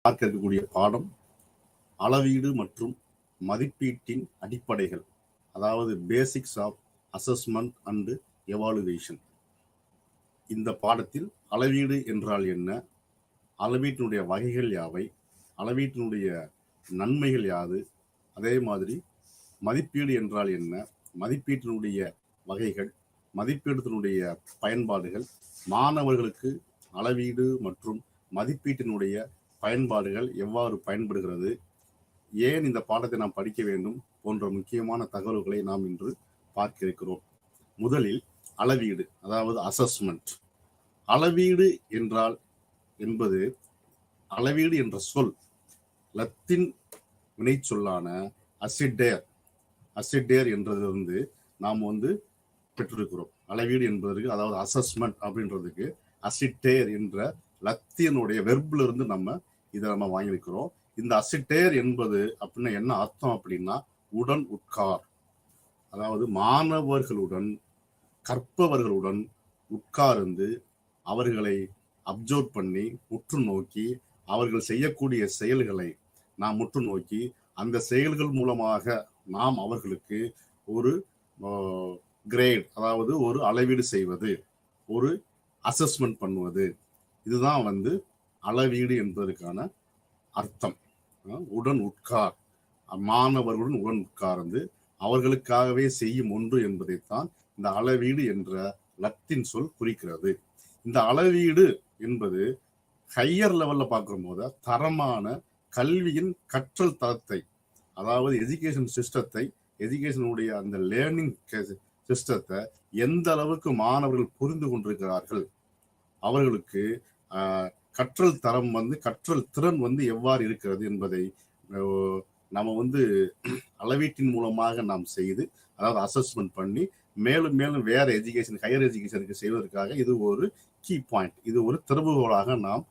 பார்க்க இருக்கக்கூடிய பாடம் அளவீடு மற்றும் மதிப்பீட்டின் அடிப்படைகள், அதாவது basics of assessment and evaluation. இந்த பாடத்தில் அளவீடு என்றால் என்ன, அளவீட்டினுடைய வகைகள் யாவை, அளவீட்டினுடைய நன்மைகள் யாது, அதே மாதிரி மதிப்பீடு என்றால் என்ன, மதிப்பீட்டினுடைய வகைகள், மதிப்பீட்டினுடைய பயன்பாடுகள், மாணவர்களுக்கு அளவீடு மற்றும் மதிப்பீட்டினுடைய பயன்பாடுகள் எவ்வாறு பயன்படுகிறது, ஏன் இந்த பாடத்தை நாம் படிக்க வேண்டும் போன்ற முக்கியமான தகவல்களை நாம் இன்று பார்க்க இருக்கிறோம். முதலில் அளவீடு, அதாவது அசஸ்மெண்ட். அளவீடு என்றால் என்பது, அளவீடு என்ற சொல் லத்தீன் வினை சொல்லான அசிடேர் என்றது நாம் பெற்றிருக்கிறோம். அளவீடு என்பதற்கு, அதாவது அசஸ்மெண்ட் அப்படின்றதுக்கு அசிடேர் என்ற லத்தீனுடைய வெர்பில் இருந்து நம்ம வாங்கியிருக்கிறோம். இந்த அசிடேர் என்பது அப்படின்னா என்ன அர்த்தம் அப்படின்னா, உடன் உட்கார், அதாவது மாணவர்களுடன் கற்பவர்களுடன் உட்கார்ந்து அவர்களை அப்சர்வ் பண்ணி உற்று நோக்கி அவர்கள் செய்யக்கூடிய செயல்களை நாம் உற்று நோக்கி அந்த செயல்கள் மூலமாக நாம் அவர்களுக்கு ஒரு கிரேட், அதாவது ஒரு அளவீடு செய்வது, ஒரு அசஸ்மெண்ட் பண்ணுவது. இதுதான் அளவீடு என்பதற்கான அர்த்தம். உடன் உட்கார், மாணவர்களுடன் உடன் உட்கார்ந்து அவர்களுக்காகவே செய்யும் ஒன்று என்பதைத்தான் இந்த அளவீடு என்ற லத்தீன் சொல் குறிக்கிறது. இந்த அளவீடு என்பது ஹையர் லெவல்ல பார்க்கும் போது தரமான கல்வியின் கற்றல் தரத்தை, அதாவது எஜுகேஷன் சிஸ்டத்தை, எஜுகேஷனுடைய அந்த லேர்னிங் சிஸ்டத்தை எந்த அளவுக்கு மாணவர்கள் புரிந்து கொண்டிருக்கிறார்கள், அவர்களுக்கு கற்றல் தரம் கற்றல் திறன் எவ்வாறு இருக்கிறது என்பதை நம்ம அளவீட்டின் மூலமாக நாம் செய்து, அதாவது அசஸ்மெண்ட் பண்ணி மேலும் மேலும் வேற எஜுகேஷன், ஹையர் எஜுகேஷனுக்கு செய்வதற்காக இது ஒரு கீ பாயிண்ட், இது ஒரு திறவுகோலாக நாம்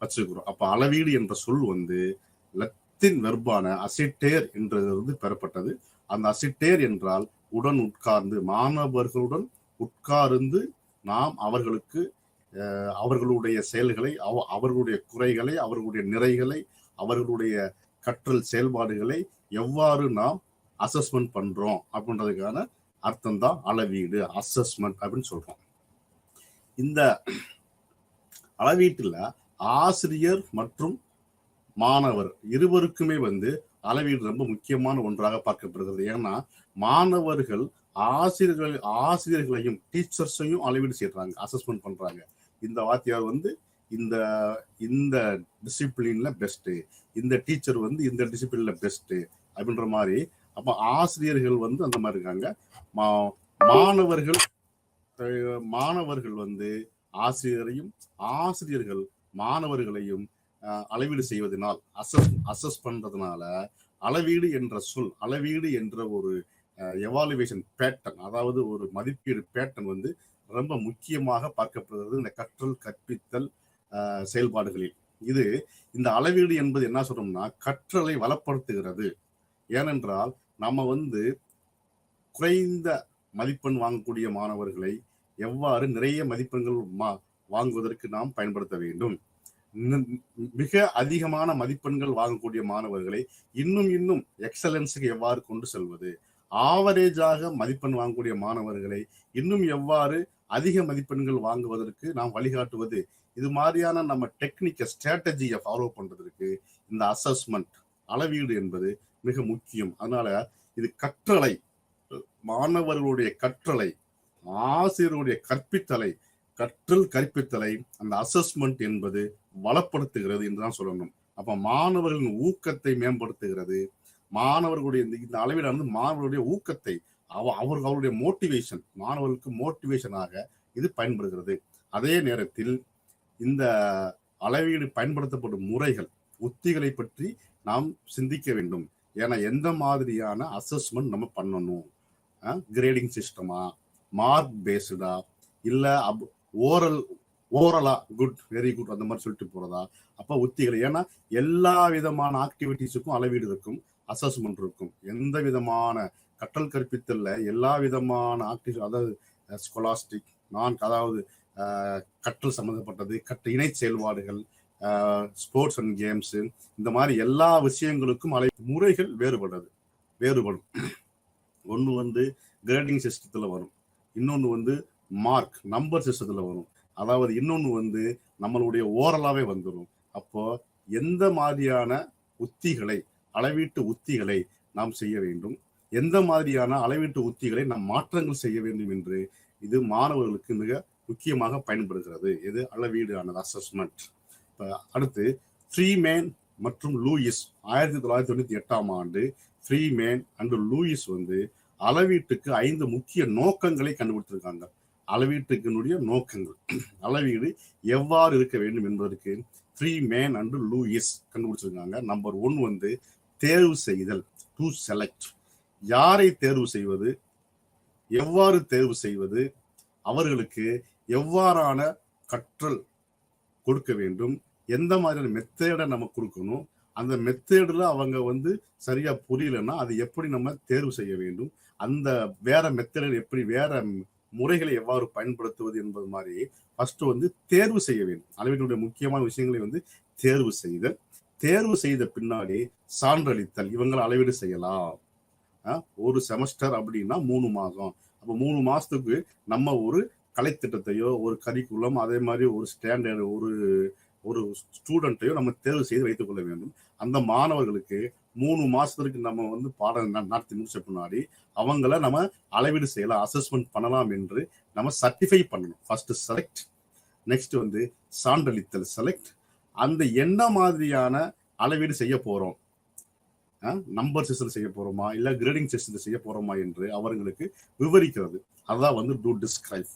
வச்சிருக்கிறோம். அப்ப அளவீடு என்ற சொல் லத்தீன் வெர்பான அசிடேர் என்றது பெறப்பட்டது. அந்த அசிடேர் என்றால் உடன் உட்கார்ந்து, மாணவர்களுடன் உட்கார்ந்து நாம் அவர்களுக்கு அவர்களுடைய செயல்களை, அவர்களுடைய குறைகளை, அவர்களுடைய நிறைகளை, அவர்களுடைய கற்றல் செயல்பாடுகளை எவ்வாறு நாம் அசஸ்மெண்ட் பண்றோம் அப்படின்றதுக்கான அர்த்தம் தான் அளவீடு, அசஸ்மெண்ட் அப்படின்னு சொல்றோம். இந்த அளவீட்டுல ஆசிரியர் மற்றும் மாணவர் இருவருக்குமே அளவீடு ரொம்ப முக்கியமான ஒன்றாக பார்க்கப்படுகிறது. ஏன்னா மாணவர்கள் ஆசிரியர்களையும் டீச்சர்ஸையும் அளவீடு செய்யறாங்க, அசஸ்மெண்ட் பண்றாங்க. இந்த வாத்தியார் இந்த இந்த டிசிப்ளின்ல பெஸ்ட், இந்த டீச்சர் இந்த டிசிப்ளின்ல பெஸ்ட் அப்படின்ற மாதிரி. அப்ப ஆசிரியர்கள் அந்த மாதிரி இருக்காங்க. மாணவர்கள் ஆசிரியரையும், ஆசிரியர்கள் மாணவர்களையும் அளவீடு செய்வதனால், அசஸ் பண்றதுனால அளவீடு என்ற சொல், அளவீடு என்ற ஒரு எவாலுவேஷன் பேட்டர்ன், அதாவது ஒரு மதிப்பீடு பேட்டர்ன் ரொம்ப முக்கியமாக பார்க்கப்படுகிறது இந்த கற்றல் கற்பித்தல் செயல்பாடுகளில். இந்த அளவீடு என்பது என்ன சொல்றோம்னா, கற்றலை வளப்படுத்துகிறது. ஏனென்றால் நம்ம குறைந்த மதிப்பெண் வாங்கக்கூடிய மாணவர்களை எவ்வாறு நிறைய மதிப்பெண்கள் வாங்குவதற்கு நாம் பயன்படுத்த வேண்டும், மிக அதிகமான மதிப்பெண்கள் வாங்கக்கூடிய மாணவர்களை இன்னும் எக்ஸலன்ஸுக்கு எவ்வாறு கொண்டு செல்வது, ஆவரேஜாக மதிப்பெண் வாங்கக்கூடிய மாணவர்களை இன்னும் எவ்வாறு அதிக மதிப்பெண்கள் வாங்குவதற்கு நாம் வழிகாட்டுவது, இது மாதிரியான நம்ம டெக்னிக்கை, ஸ்ட்ராட்டஜியை ஃபாலோ பண்றதுக்கு இந்த அசஸ்மெண்ட், அளவீடு என்பது மிக முக்கியம். அதனால இது கற்றலை, மாணவர்களுடைய கற்றலை, ஆசிரியருடைய கற்றல் கற்பித்தலை அந்த அசஸ்மெண்ட் என்பது வளப்படுத்துகிறது என்றுதான் சொல்லணும். அப்ப மாணவர்களின் ஊக்கத்தை மேம்படுத்துகிறது. மாணவர்களுடைய இந்த அளவீடானது மாணவர்களுடைய ஊக்கத்தை, அவர்களுடைய மோட்டிவேஷன், மாணவர்களுக்கு மோட்டிவேஷனாக இது பயன்படுகிறது. அதே நேரத்தில் இந்த அளவீடு பயன்படுத்தப்படும் முறைகள், உத்திகளை பற்றி நாம் சிந்திக்க வேண்டும். ஏன்னா எந்த மாதிரியான அசஸ்மெண்ட் நம்ம பண்ணணும், கிரேடிங் சிஸ்டமா, மார்க் பேஸ்டா, இல்ல ஓரலா குட், வெரி குட் அந்த மாதிரி சொல்லிட்டு போறதா, அப்ப உத்திகள். ஏன்னா எல்லா விதமான ஆக்டிவிட்டிஸுக்கும் அளவீடு இருக்கும், அசஸ்மெண்ட் இருக்கும். எந்த விதமான கற்றல் கற்பித்தல்ல எல்லா விதமான ஆக்டிவிட்டி, அதாவது ஸ்கொலாஸ்டிக், அதாவது கற்றல் சம்பந்தப்பட்டது, இணை செயல்பாடுகள், ஸ்போர்ட்ஸ் அண்ட் கேம்ஸ், இந்த மாதிரி எல்லா விஷயங்களுக்கும் முறைகள் வேறுபடும். ஒன்று வந்து கிரேடிங் சிஸ்டத்தில் வரும், இன்னொன்று வந்து மார்க் நம்பர் சிஸ்டத்தில் வரும், அதாவது இன்னொன்று வந்து நம்மளுடைய ஓரலாவே வந்துடும். அப்போ எந்த மாதிரியான உத்திகளை, அளவீட்டு உத்திகளை நாம் செய்ய வேண்டும், எந்த மாதிரியான அளவீட்டு உத்திகளை நாம் மாற்றங்கள் செய்ய வேண்டும் என்று இது மாணவர்களுக்கு மிக முக்கியமாக பயன்படுகிறது. இது அளவீடு ஆனது, அசஸ்மெண்ட். அடுத்து ஃப்ரீமேன் மற்றும் லூயிஸ் 1998 ஃப்ரீமேன் அண்ட் லூயிஸ் வந்து அளவீட்டுக்கு 5 முக்கிய நோக்கங்களை கண்டுபிடித்திருக்காங்க. அளவீட்டுக்கினுடைய நோக்கங்கள், அளவீடு எவ்வாறு இருக்க வேண்டும் என்பதற்கு ஃப்ரீமேன் அண்ட் லூயிஸ் கண்டுபிடிச்சிருக்காங்க. நம்பர் 1 வந்து தேர்வு செய்தல், டு செலக்ட். யாரை தேர்வு செய்வது, எவ்வாறு தேர்வு செய்வது, அவர்களுக்கு எவ்வாறான கற்றல் கொடுக்க வேண்டும், எந்த மாதிரியான மெத்தேடை நம்ம கொடுக்கணும், அந்த மெத்தேடில் அவங்க வந்து சரியா புரியலன்னா அது எப்படி நம்ம தேர்வு செய்ய வேண்டும், அந்த வேற மெத்தேடில் எப்படி வேற முறைகளை எவ்வாறு பயன்படுத்துவது என்பது மாதிரி ஃபர்ஸ்ட் வந்து தேர்வு செய்ய வேண்டும். அளவீட்டுடைய முக்கியமான விஷயங்களை வந்து தேர்வு செய்தல். தேர்வு செய்த பின்னாடி சான்றளித்தல். இவங்களை அளவீடு செய்யலாம். ஒரு செமஸ்டர் அப்படின்னா 3 மாதம். அப்போ 3 மாசத்துக்கு நம்ம ஒரு கலைத்திட்டத்தையோ ஒரு கரிக்குலம், அதே மாதிரி ஒரு ஸ்டாண்டர்டு, ஒரு ஸ்டூடெண்ட்டையோ நம்ம தேர்வு செய்து வைத்துக் கொள்ள வேண்டும். அந்த மாணவர்களுக்கு 3 மாசத்துக்கு நம்ம வந்து பாடம் நடத்தி முடிச்ச பின்னாடி அவங்கள நம்ம அளவீடு செய்யலாம், அசஸ்மெண்ட் பண்ணலாம் என்று நம்ம சர்டிஃபை பண்ணணும். ஃபர்ஸ்ட் செலக்ட், நெக்ஸ்ட் வந்து சான்றளித்தல், செலக்ட். அந்த என்ன மாதிரியான அளவீடு செய்ய போறோம், நம்பர் சிஸ்டம் செய்ய போறோமா இல்ல கிரேடிங் சிஸ்டம் செய்ய போறோமா என்று அவர்களுக்கு விவரிக்கிறது. அதான் வந்து டு டிஸ்கிரைப்.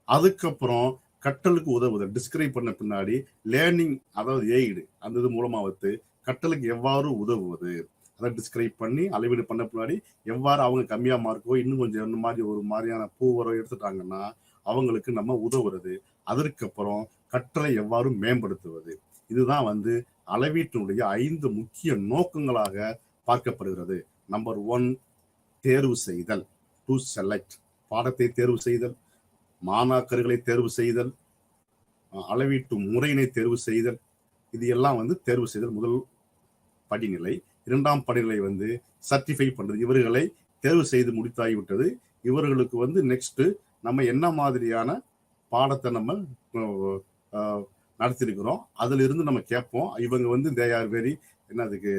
அதுக்கப்புறம் கற்றலுக்கு உதவுதல், டிஸ்கிரைப் பண்ண பின்னாடி லேர்னிங், அதாவது எய்டு, அந்த இது மூலமா வந்து கற்றலுக்கு எவ்வாறு உதவுவது, அதை டிஸ்கிரைப் பண்ணி அளவீடு பண்ண பின்னாடி எவ்வாறு அவங்க கம்மியா மார்க்கோ இன்னும் கொஞ்சம் இந்த மாதிரி ஒரு மாதிரியான பூவரோ எடுத்துட்டாங்கன்னா அவங்களுக்கு நம்ம உதவுறது. அதற்கப்புறம் கற்றலை எவ்வாறு மேம்படுத்துவது. இதுதான் வந்து அளவீட்டினுடைய 5 முக்கிய நோக்கங்களாக பார்க்கப்படுகிறது. நம்பர் 1 தேர்வு செய்தல், டு செலக்ட். பாடத்தை தேர்வு செய்தல், மாணாக்கர்களை தேர்வு செய்தல், அளவீட்டு முறையினை தேர்வு செய்தல். இது எல்லாம் வந்து தேர்வு செய்தல் முதல் படிநிலை. 2ஆம் படிநிலை வந்து சர்டிஃபை பண்றது. இவர்களை தேர்வு செய்து முடித்தாகிவிட்டது, இவர்களுக்கு வந்து நெக்ஸ்ட் நம்ம என்ன மாதிரியான பாடத்தை நம்ம நடத்திருக்கிறோம் அதுல இருந்து நம்ம கேட்போம். இவங்க வந்து தே ஆர் வெரி என்னதுக்கு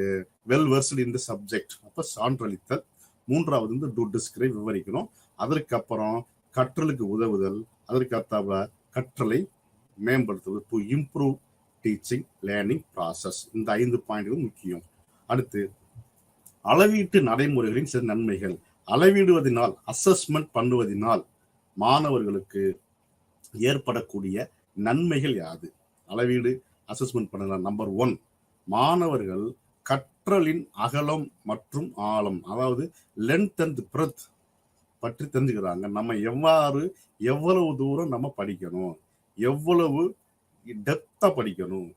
வெல் வெர்ஸ்டு இன் தி சப்ஜெக்ட். அப்ப சான்றளித்தல். 3ஆவது வந்து டு டிஸ்கிரைப், விவரிக்கணும். அதற்கப்புறம் கற்றலுக்கு உதவுதல், அதற்கப்புற கற்றலை மேம்படுத்துவது, to improve teaching learning process. இந்த 5 பாயிண்ட்களும் முக்கியம். அடுத்து அளவீட்டு நடைமுறைகளின் சில நன்மைகள். அளவிடுவதனால், அசஸ்மெண்ட் பண்ணுவதனால் மாணவர்களுக்கு ஏற்படக்கூடிய நன்மைகள் யாது? அளவீடு அசஸ்மெண்ட் பண்ணலாம். நம்பர் 1, மாணவர்கள் கற்றலின் அகலம் மற்றும் ஆழம், அதாவது லென்த் அண்ட் பிரெத் பற்றி தெரிஞ்சுக்கிறாங்க. நம்ம எவ்வளவு தூரம் நம்ம படிக்கணும், எவ்வளவு டெப்தா படிக்கணும்,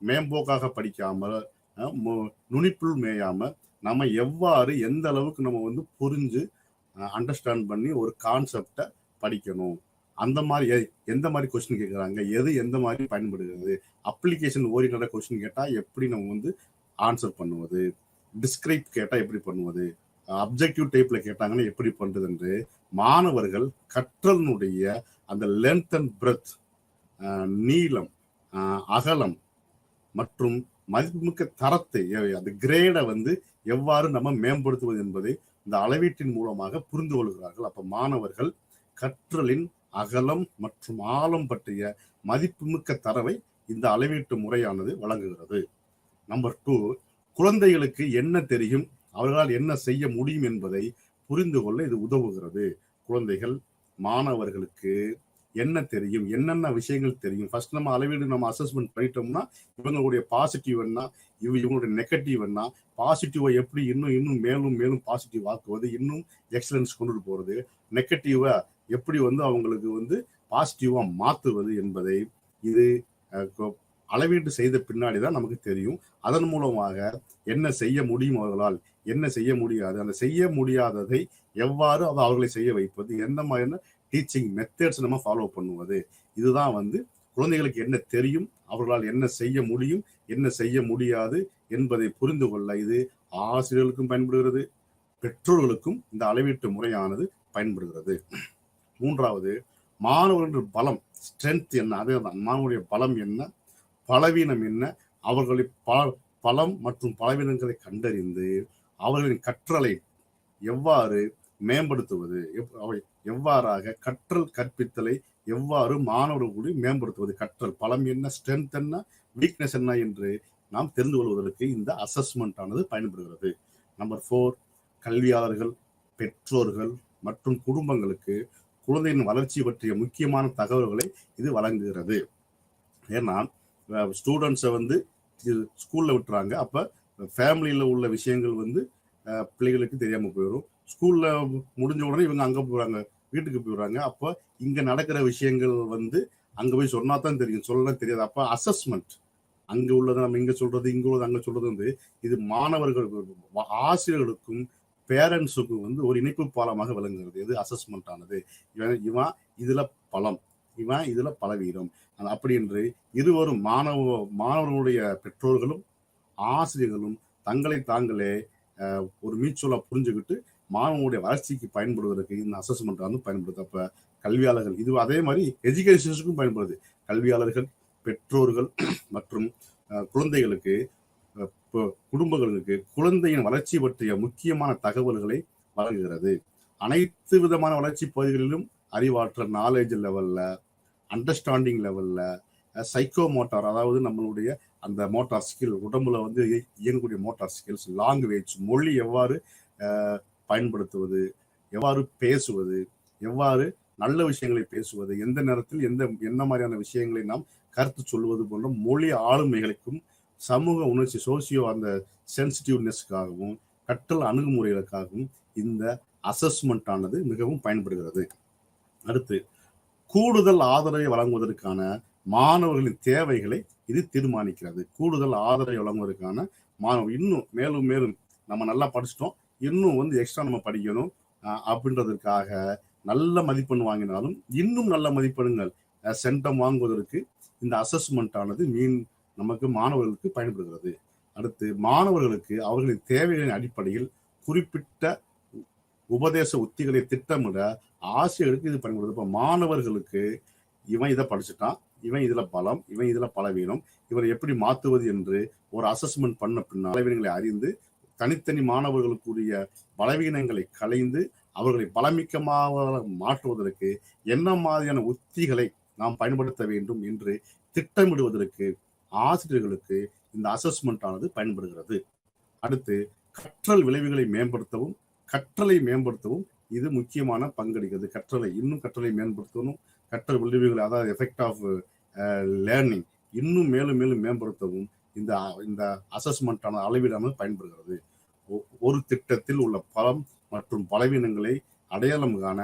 மேம்போக்காக படிக்காம நுனிப்புள் மேயாம நம்ம எவ்வாறு எந்த அளவுக்கு நம்ம வந்து புரிஞ்சு அண்டர்ஸ்டாண்ட் பண்ணி ஒரு கான்செப்டை படிக்கணும். அந்த மாதிரி எந்த மாதிரி கொஸ்டின் கேட்குறாங்க, எது எந்த மாதிரி பயன்படுகிறது, அப்ளிகேஷன் ஓரியன்டா கொஸ்டின் கேட்டால் எப்படி நம்ம வந்து ஆன்சர் பண்ணுவது, டிஸ்கிரைப் கேட்டால் எப்படி பண்ணுவது, அப்ஜெக்டிவ் டைப்ல கேட்டாங்கன்னா எப்படி பண்றது என்று மாணவர்கள் கற்றலினுடைய அந்த லென்த் அண்ட் பிரெத், நீளம், அகலம் மற்றும் மதிப்புமிக்க தரத்தை, அந்த கிரேடை வந்து எவ்வாறு நம்ம மேம்படுத்துவது என்பதை இந்த அளவீட்டின் மூலமாக புரிந்து கொள்கிறார்கள். அப்ப மாணவர்கள் கற்றலின் அகலம் மற்றும் ஆழம் பற்றிய மதிப்புமிக்க தரவை இந்த அளவீட்டு முறையானது வழங்குகிறது. நம்பர் 2, குழந்தைகளுக்கு என்ன தெரியும், அவர்களால் என்ன செய்ய முடியும் என்பதை புரிந்து கொள்ள இது உதவுகிறது. குழந்தைகள், மாணவர்களுக்கு என்ன தெரியும், என்னென்ன விஷயங்கள் தெரியும். ஃபர்ஸ்ட் நம்ம அளவீடு நம்ம அசஸ்மெண்ட் பண்ணிட்டோம்னா இவங்களுடைய பாசிட்டிவ் என்ன, இவங்களுடைய நெகட்டிவ் என்ன, பாசிட்டிவை எப்படி இன்னும் மேலும் மேலும் பாசிட்டிவ் ஆக்குவது, இன்னும் எக்ஸலன்ஸ் கொண்டுட்டு போறது, நெகட்டிவா எப்படி வந்து அவங்களுக்கு வந்து பாசிட்டிவா மாற்றுவது என்பதை இது அளவீடு செய்த பின்னாடிதான் நமக்கு தெரியும். அதன் மூலமாக என்ன செய்ய முடியும், அவர்களால் என்ன செய்ய முடியாது, அந்த செய்ய முடியாததை எவ்வாறு அவர்களை செய்ய வைப்பது, எந்த மாதிரியான டீச்சிங் மெத்தட்ஸ் நம்ம ஃபாலோ பண்ணுவது, இதுதான் வந்து குழந்தைகளுக்கு என்ன தெரியும், அவர்களால் என்ன செய்ய முடியும், என்ன செய்ய முடியாது என்பதை புரிந்து கொள்ள இது ஆசிரியர்களுக்கும் பயன்படுகிறது, பெற்றோர்களுக்கும் இந்த அளவீட்டு முறையானது பயன்படுகிறது. மூன்றாவது, மாணவர்கள் பலம், ஸ்ட்ரென்த் என்ன, அதேதான் மாணவருடைய பலம் என்ன, பலவீனம் என்ன, அவர்களை பலம் மற்றும் பலவீனங்களை கண்டறிந்து அவர்களின் கற்றலை எவ்வாறு மேம்படுத்துவது, எவ்வாறாக கற்றல் கற்பித்தலை எவ்வாறு மாணவர்களுடைய மேம்படுத்துவது, கற்றல் பலம் என்ன, ஸ்ட்ரென்த் என்ன, வீக்னஸ் என்ன என்று நாம் தெரிந்து கொள்வதற்கு இந்த அசஸ்மெண்ட் ஆனது பயன்படுகிறது. நம்பர் 4, கல்வியாளர்கள், பெற்றோர்கள் மற்றும் குடும்பங்களுக்கு குழந்தையின் வளர்ச்சி பற்றிய முக்கியமான தகவல்களை இது வழங்குகிறது. ஏன்னா ஸ்டூடெண்ட்ஸை ஸ்கூல்ல விட்டுறாங்க, அப்ப ஃபேமிலியில உள்ள விஷயங்கள் பிள்ளைகளுக்கு தெரியாம போயிடும். ஸ்கூல்ல முடிஞ்ச உடனே இவங்க அங்க போறாங்க, வீட்டுக்கு போயிடுறாங்க. அப்ப இங்க நடக்கிற விஷயங்கள் அங்க போய் சொன்னா தான் தெரியும், சொல்லலாம் தெரியாது. அப்ப அசஸ்மெண்ட், அங்க உள்ளதை நம்ம இங்க சொல்றது, இங்க உள்ளது அங்க சொல்றது இது மாணவர்கள், ஆசிரியர்களுக்கும் பேரண்ட்ஸுக்கும் ஒரு இணைப்பு பாலமாக விளங்குகிறது. இது அசஸ்மெண்ட் ஆனது. இவன் இதுல பலம், இவன் இதுல பலவீனம், அப்படி என்று இருவரும் மாணவர்களுடைய பெற்றோர்களும் ஆசிரியர்களும் தங்களை தாங்களே ஒரு மியூச்சுவலா புரிஞ்சுக்கிட்டு மாணவனுடைய வளர்ச்சிக்கு பயன்படுவதற்கு இந்த அசஸ்மெண்ட் பயன்படுது. அப்ப கல்வியாளர்கள், இது அதே மாதிரி எஜுகேஷனுக்கும் பயன்படுது. கல்வியாளர்கள், பெற்றோர்கள் மற்றும் குழந்தைகளுக்கு, குடும்பங்களுக்கு குழந்தையின் வளர்ச்சி பற்றிய முக்கியமான தகவல்களை வழங்குகிறது. அனைத்து விதமான வளர்ச்சி பகுதிகளிலும் அறிவாற்றல், நாலேஜ் லெவல்ல, அண்டர்ஸ்டாண்டிங் லெவல்ல, சைக்கோ மோட்டார், அதாவது நம்மளுடைய அந்த மோட்டார் ஸ்கில், உடம்புல இயங்கக்கூடிய மோட்டார் ஸ்கில்ஸ், லாங்குவேஜ், மொழி எவ்வாறு பயன்படுத்துவது, எவ்வாறு பேசுவது, எவ்வாறு நல்ல விஷயங்களை பேசுவது, எந்த நேரத்தில் என்ன மாதிரியான விஷயங்களை நாம் கருத்து சொல்வது போன்ற மொழி ஆளுமைகளுக்கும் சமூக உணர்ச்சி, சோசியோ அந்த சென்சிட்டிவ்னஸ்க்காகவும் கற்றல் அணுகுமுறைகளுக்காகவும் இந்த அசஸ்மெண்ட் ஆனது மிகவும் பயன்படுகிறது. அடுத்து, கூடுதல் ஆதரவை வழங்குவதற்கான மாணவர்களின் தேவைகளை இது தீர்மானிக்கிறது. கூடுதல் ஆதரவை வழங்குவதற்கான இன்னும் மேலும் மேலும் நம்ம நல்லா படிச்சிட்டோம், இன்னும் எக்ஸ்ட்ரா நம்ம படிக்கணும் அப்படின்றதுக்காக நல்ல மதிப்பெண் வாங்கினாலும் இன்னும் நல்ல மதிப்பெண்கள் சென்டம் வாங்குவதற்கு இந்த அசஸ்மெண்ட் ஆனது நமக்கு மாணவர்களுக்கு பயன்படுகிறது. அடுத்து, மாணவர்களுக்கு அவர்களின் தேவைகளின் அடிப்படையில் குறிப்பிட்ட உபதேச உத்திகளை திட்டமிட ஆசிரியர்களுக்கு இது பயன்படுது. இப்போ மாணவர்களுக்கு இவன் இதை படிச்சுட்டான், இவன் இதுல பலம், இவன் இதுல பலவீனம், இவரை எப்படி மாற்றுவது என்று ஒரு அசஸ்மெண்ட் பண்ண பின்னால் பலவீனங்களை அறிந்து தனித்தனி மாணவர்களுக்குரிய பலவீனங்களை களைந்து அவர்களை பலமிக்கமாக மாற்றுவதற்கு என்ன மாதிரியான உத்திகளை நாம் பயன்படுத்த வேண்டும் என்று திட்டமிடுவதற்கு ஆசிரியர்களுக்கு இந்த அசஸ்மெண்ட் ஆனது பயன்படுகிறது. அடுத்து, கற்றல் விளைவுகளை மேம்படுத்தவும் கற்றலை மேம்படுத்தவும் இது முக்கியமான பங்களிக்கிறது. கற்றலை மேம்படுத்தணும், கற்றல் விளைவுகளை, அதாவது எஃபெக்ட் ஆஃப் லேர்னிங் இன்னும் மேலும் மேலும் மேம்படுத்தவும் இந்த அசஸ்மெண்ட் ஆன அளவீடானது பயன்படுகிறது. ஒரு திட்டத்தில் உள்ள பலம் மற்றும் பலவீனங்களை அடையாளம் காண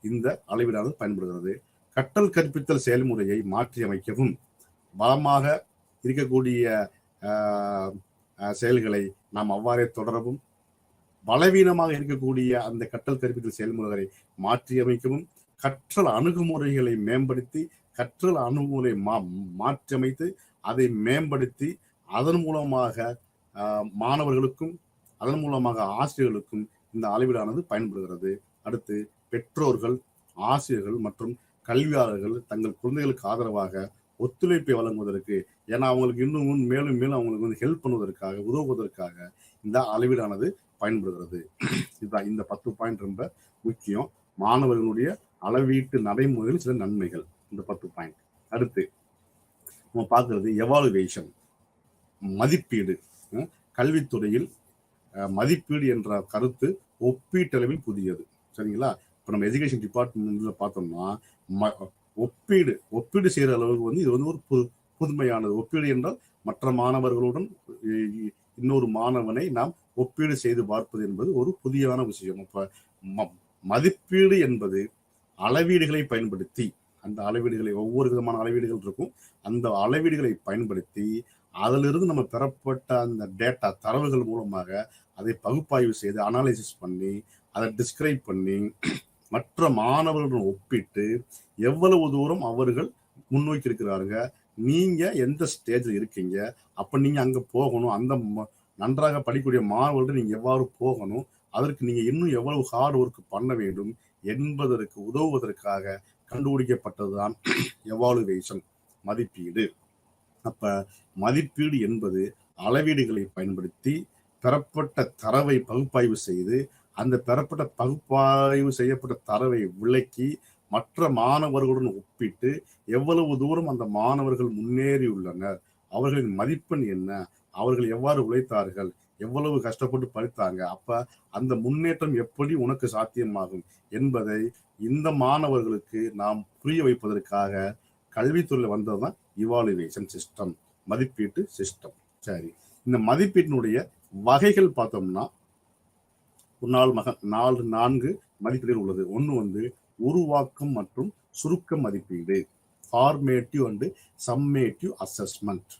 இந்த அளவீடானது பயன்படுகிறது. கற்றல் கற்பித்தல் செயல்முறையை மாற்றி அமைக்கவும், பலமாக இருக்கக்கூடிய செயல்களை நாம் அவ்வாறே தொடரவும், பலவீனமாக இருக்கக்கூடிய அந்த கற்றல் கற்பித்தல் செயல்முறைகளை மாற்றி அமைக்கவும், கற்றல் அணுகுமுறைகளை மேம்படுத்தி கற்றல் அணுகுமுறை மாற்றியமைத்து அதை மேம்படுத்தி அதன் மூலமாக மாணவர்களுக்கும் அதன் மூலமாக ஆசிரியர்களுக்கும் இந்த அளவீடானது பயன்படுகிறது. அடுத்து, பெற்றோர்கள், ஆசிரியர்கள் மற்றும் கல்வியாளர்கள் தங்கள் குழந்தைகளுக்கு ஆதரவாக ஒத்துழைப்பை வழங்குவதற்கு, ஏன்னா அவங்களுக்கு இன்னும் மேலும் மேலும் அவங்களுக்கு ஹெல்ப் பண்ணுவதற்காக, உதவுவதற்காக இந்த அளவீடானது பயன்படுகிறது. இதுதான் இந்த 10 பாயிண்ட் ரொம்ப முக்கியம். மாணவர்களுடைய அளவீட்டு நடைமுறையில் சில நன்மைகள், இந்த 10 பாயிண்ட். அடுத்து நம்ம பார்க்கறது எவாலுவேஷன், மதிப்பீடு. கல்வித்துறையில் மதிப்பீடு என்ற கருத்து ஒப்பீட்டளவில் புதியது. சரிங்களா? இப்போ நம்ம எஜுகேஷன் டிபார்ட்மெண்ட்ல பார்த்தோம்னா ஒப்பீடு செய்யற அளவுக்கு இது ஒரு புதுமையானது. ஒப்பீடு என்றால் மற்ற மாணவர்களுடன் இன்னொரு மாணவனை நாம் ஒப்பீடு செய்து பார்ப்பது என்பது ஒரு புதியான விஷயம். இப்ப மதிப்பீடு என்பது அளவீடுகளை பயன்படுத்தி, அந்த அளவீடுகளை, ஒவ்வொரு விதமான அளவீடுகள் இருக்கும், அந்த அளவீடுகளை பயன்படுத்தி அதிலிருந்து நம்ம பெறப்பட்ட அந்த டேட்டா, தரவுகள் மூலமாக அதை பகுப்பாய்வு செய்து அனாலிசிஸ் பண்ணி அதை டிஸ்கிரைப் பண்ணி மற்ற மாணவர்களுடன் ஒப்பிட்டு எவ்வளவு தூரம் அவர்கள் முன்னோக்கி இருக்கிறாருங்க. நீங்க எந்த ஸ்டேஜ்ல இருக்கீங்க, அப்ப நீங்க அங்க போகணும். அந்த நன்றாக படிக்கக்கூடிய மாணவர்கள் நீங்க எவ்வாறு போகணும், அதற்கு நீங்க இன்னும் எவ்வளவு ஹார்ட் ஒர்க் பண்ண வேண்டும் என்பதற்கு உதவுவதற்காக கண்டுபிடிக்கப்பட்டதுதான் எவாலுவேஷன், மதிப்பீடு. அப்ப மதிப்பீடு என்பது அளவீடுகளை பயன்படுத்தி பெறப்பட்ட தரவை பகுப்பாய்வு செய்து, அந்த பெறப்பட்ட பகுப்பாய்வு செய்யப்பட்ட தரவை விளக்கி மற்ற மாணவர்களுடன் ஒப்பிட்டு எவ்வளவு தூரம் அந்த மாணவர்கள் முன்னேறியுள்ளனர், அவர்களின் மதிப்பெண் என்ன, அவர்கள் எவ்வாறு உழைத்தார்கள், எவ்வளவு கஷ்டப்பட்டு படித்தாங்க, அப்ப அந்த முன்னேற்றம் எப்படி உனக்கு சாத்தியமாகும் என்பதை இந்த மாணவர்களுக்கு நாம் புரிய வைப்பதற்காக கல்வித்துறையில் வந்ததுதான் இவாலுவேஷன் சிஸ்டம், மதிப்பீட்டு சிஸ்டம். சரி, இந்த மதிப்பீட்டினுடைய வகைகள் பார்த்தோம்னா நான்கு மதிப்பீடுகள் உள்ளது. ஒன்று உருவாக்கம் மற்றும் சுருக்க மதிப்பீடு, ஃபார்மேட்டிவ் அண்ட் சம்மேட்டிவ் அசஸ்மெண்ட்.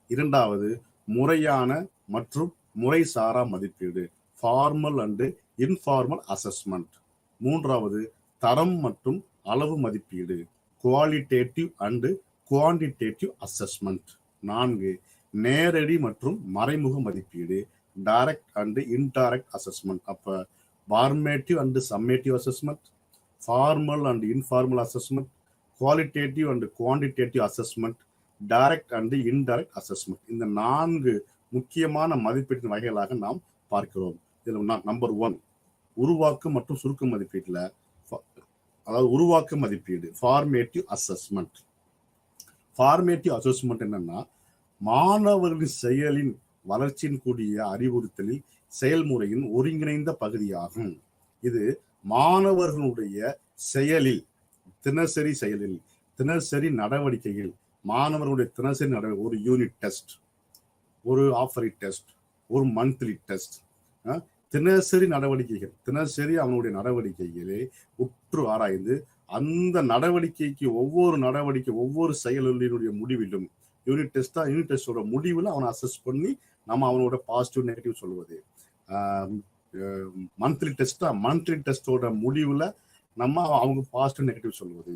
இரண்டாவது முறையான மற்றும் முறைசாரா மதிப்பீடு, ஃபார்மல் அண்ட் இன்ஃபார்மல் அசஸ்மெண்ட். மூன்றாவது தரம் மற்றும் அளவு மதிப்பீடு, குவாலிட்டேட்டிவ் அண்ட் குவான்டிடேட்டிவ் அசஸ்மெண்ட். 4 நேரடி மற்றும் மறைமுக மதிப்பீடு, டைரக்ட் அண்ட் இன்டைரக்ட் அசஸ்மெண்ட். அப்ப formative and summative assessment, formal and informal assessment, qualitative and quantitative assessment, direct and indirect assessment. இந்த 4 முக்கியமான மதிப்பீட்டின் வகைகளாக நாம் பார்க்கிறோம். இதில் நம்பர் 1 உருவாக்கம் மற்றும் சுருக்க மதிப்பீட்டில், அதாவது உருவாக்க மதிப்பீடு, ஃபார்மேட்டிவ் அசஸ்மெண்ட். ஃபார்மேட்டிவ் அசஸ்மெண்ட் என்னன்னா, மாணவர்களின் செயலின் வளர்ச்சியின் கூடிய அறிவுறுத்தலில் செயல்முறையின் ஒருங்கிணைந்த பகுதியாகும். இது மாணவர்களுடைய செயலில், தினசரி செயலில், தினசரி நடவடிக்கையில், மாணவர்களுடைய தினசரி நடவடிக்கை, ஒரு யூனிட் டெஸ்ட், ஒரு ஆஃபரி டெஸ்ட், ஒரு மந்த்லி டெஸ்ட், தினசரி நடவடிக்கைகள், தினசரி அவனுடைய நடவடிக்கைகளே உற்று ஆராய்ந்து அந்த நடவடிக்கைக்கு ஒவ்வொரு செயலினுடைய முடிவிலும், யூனிட் டெஸ்டோட முடிவில் அவனை அசஸ் பண்ணி நம்ம அவனோட பாசிட்டிவ் நெகட்டிவ் சொல்லுவது. மந்த்லி டெஸ்டோட முடிவில் நம்ம அவங்க பாசிட்டிவ் நெகட்டிவ் சொல்லுவது.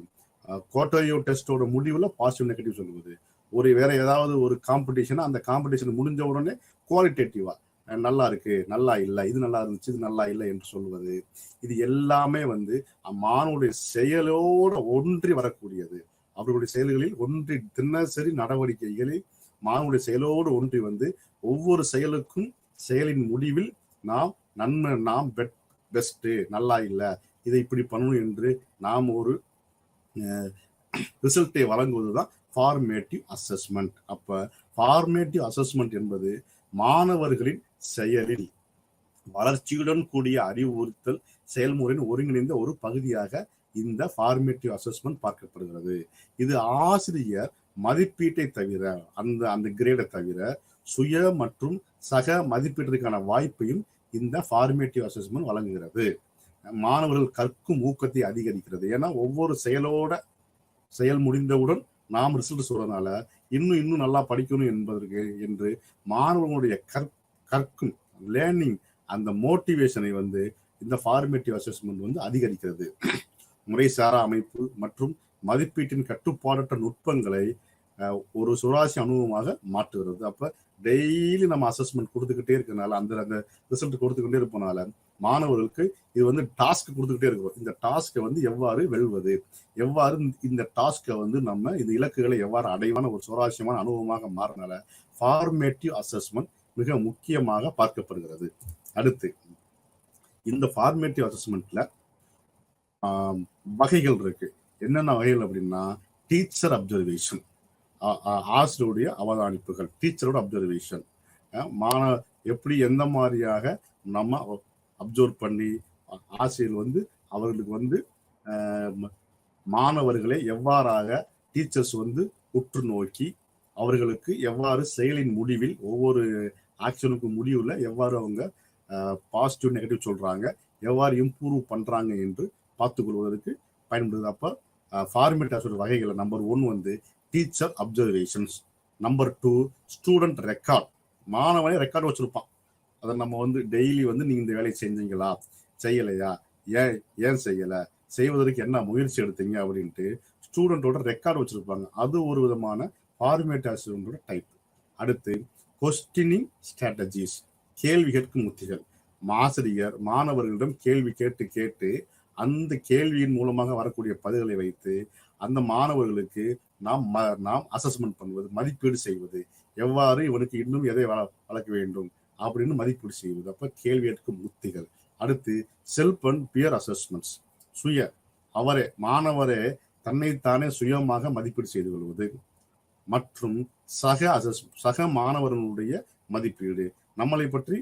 குவார்டர்லியோ டெஸ்டோட முடிவில் பாசிட்டிவ் நெகட்டிவ் சொல்லுவது. வேற ஏதாவது ஒரு காம்படிஷன், அந்த காம்படிஷன் முடிஞ்ச உடனே குவாலிட்டேட்டிவா நல்லா இருக்கு, நல்லா இல்லை, இது நல்லா இருந்துச்சு, இது நல்லா இல்லை என்று சொல்வது. இது எல்லாமே மாணவனுடைய செயலோட ஒன்றி வரக்கூடியது. அவர்களுடைய செயல்களில் ஒன்றி, தினசரி நடவடிக்கைகளில் மாணவனுடைய செயலோடு ஒன்றி ஒவ்வொரு செயலுக்கும் செயலின் முடிவில் நாம் பெஸ்ட், நல்லா இல்லை, இதை இப்படி பண்ணணும் என்று நாம் ஒரு ரிசல்ட்டை வழங்குவதுதான் ஃபார்மேட்டிவ் அசஸ்மெண்ட். அப்ப ஃபார்மேட்டிவ் அசஸ்மெண்ட் என்பது மாணவர்களின் செயலில் வளர்ச்சியுடன் கூடிய அறிவுறுத்தல் செயல்முறையின் ஒருங்கிணைந்த ஒரு பகுதியாக இந்த ஃபார்மேட்டிவ் அசஸ்மெண்ட் பார்க்கப்படுகிறது. இது ஆசிரியர் மதிப்பீட்டை தவிர, அந்த கிரேடை தவிர சுய மற்றும் சக மதிப்பீட்டிற்கான வாய்ப்பையும் இந்த ஃபார்மேட்டிவ் அசஸ்மெண்ட் வழங்குகிறது. மாணவர்கள் கற்கும் ஊக்கத்தை அதிகரிக்கிறது. ஏன்னா ஒவ்வொரு செயல் முடிந்தவுடன் நாம் ரிசல்ட் சொல்றதுனால இன்னும் நல்லா படிக்கணும் என்பதற்கு என்று மாணவர்களுடைய கற்கும் லேர்னிங், அந்த மோட்டிவேஷனை இந்த ஃபார்மேட்டிவ் அசஸ்மெண்ட் அதிகரிக்கிறது. முறைசாரா அமைப்பு மற்றும் மதிப்பீட்டின் கட்டுப்பாடற்ற நுட்பங்களை ஒரு சுராசி அனுபவமாக மாற்றுகிறது. அப்ப டெய்லி நம்ம அசஸ்மெண்ட் கொடுத்துக்கிட்டே இருக்கனால, அந்த ரிசல்ட் கொடுத்துக்கிட்டே இருப்பனால மாணவர்களுக்கு இது டாஸ்க் கொடுத்துக்கிட்டே இருக்கும். இந்த டாஸ்கை எவ்வாறு வெல்வது, எவ்வாறு இந்த டாஸ்கை நம்ம இந்த இலக்குகளை எவ்வாறு அடைவான ஒரு சுவாரஸ்யமான அனுபவமாக மாறினால ஃபார்மேட்டிவ் அசஸ்மெண்ட் மிக முக்கியமாக பார்க்கப்படுகிறது. அடுத்து இந்த ஃபார்மேட்டிவ் அசஸ்மெண்ட்ல வகைகள் இருக்கு. என்னென்ன வகைகள் அப்படின்னா, டீச்சர் அப்சர்வேஷன், ஆசிரியருடைய அவதானிப்புகள், டீச்சரோட அப்சர்வேஷன், எப்படி எந்த மாதிரியாக நம்ம அப்சர்வ் பண்ணி ஆசிரியர் அவர்களுக்கு மாணவர்களை எவ்வாறாக டீச்சர்ஸ் உற்று நோக்கி அவர்களுக்கு எவ்வாறு செயலின் முடிவில் ஒவ்வொரு ஆக்ஷனுக்கு முடிவில் எவ்வாறு அவங்க பாசிட்டிவ் நெகட்டிவ் சொல்றாங்க, எவ்வாறு இம்ப்ரூவ் பண்றாங்க என்று பார்த்துக்கொள்வதற்கு பயன்படுது. அப்ப ஃபார்மேட்டிவ் வகைகள் number 1 teacher observations. Number 2 student record. மாணவனே ரெக்கார்டு வச்சிருப்பான். அதை நம்ம டெய்லி நீங்க இந்த வேலையை செஞ்சீங்களா, செய்யலையா, ஏன் செய்யல, செய்வதற்கு என்ன முயற்சி எடுத்தீங்க அப்படின்ட்டு ஸ்டூடெண்டோட ரெக்கார்டு வச்சிருப்பாங்க. அது ஒரு விதமான ஃபார்மேட்டிவ் அசஸ்மெண்டோட டைப். அடுத்து கொஸ்டினிங் ஸ்ட்ராட்டஜிஸ், கேள்வி கேட்கும் உத்திகள். ஆசிரியர் மாணவர்களிடம் கேள்வி கேட்டு கேட்டு அந்த கேள்வியின் மூலமாக வரக்கூடிய பதில்களை வைத்து அந்த மாணவர்களுக்கு நாம் அசஸ்மெண்ட் பண்ணுவது, மதிப்பீடு செய்வது, எவ்வாறு இவனுக்கு இன்னும் எதை வளர்க்க வேண்டும் அப்படின்னு மதிப்பீடு செய்வது. அப்ப கேள்வி கேட்கும் உத்திகள். அடுத்து செல்ஃப் அண்ட் பியர் அசஸ்மெண்ட்ஸ், மாணவரே தன்னைத்தானே சுயமாக மதிப்பீடு செய்து கொள்வது. மற்றும் சக மாணவர்களுடைய மதிப்பீடு, நம்மளை பற்றி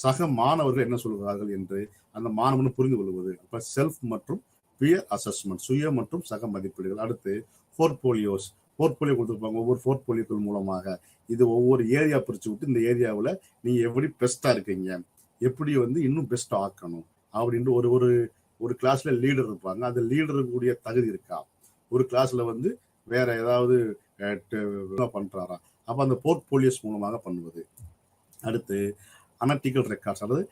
சக மாணவர்கள் என்ன சொல்கிறார்கள் என்று அந்த மாணவன் புரிந்து கொள்வது. அப்ப செல்ஃப் மற்றும் பியர் அசஸ்மெண்ட், சுய மற்றும் சக மதிப்பீடுகள். அடுத்து போர்ட்போலியோ கொடுத்துருப்பாங்க. ஒவ்வொரு போர்ட்போலியோக்கள் மூலமாக இது ஒவ்வொரு ஏரியா பிரிச்சு விட்டு இந்த ஏரியாவில் நீங்க எப்படி பெஸ்டா இருக்கீங்க, எப்படி இன்னும் பெஸ்ட் ஆக்கணும் அப்படின்ட்டு ஒரு கிளாஸ்ல லீடர் இருப்பாங்க. அந்த லீடருக்கு கூடிய தகுதி இருக்கா, ஒரு கிளாஸ்ல வேற ஏதாவது பண்றாரா, அப்ப அந்த போர்ட்போலியோஸ் மூலமாக பண்ணுவது. அடுத்து அனலிட்டிக்கல் ரெக்கார்ட்ஸ், அதாவது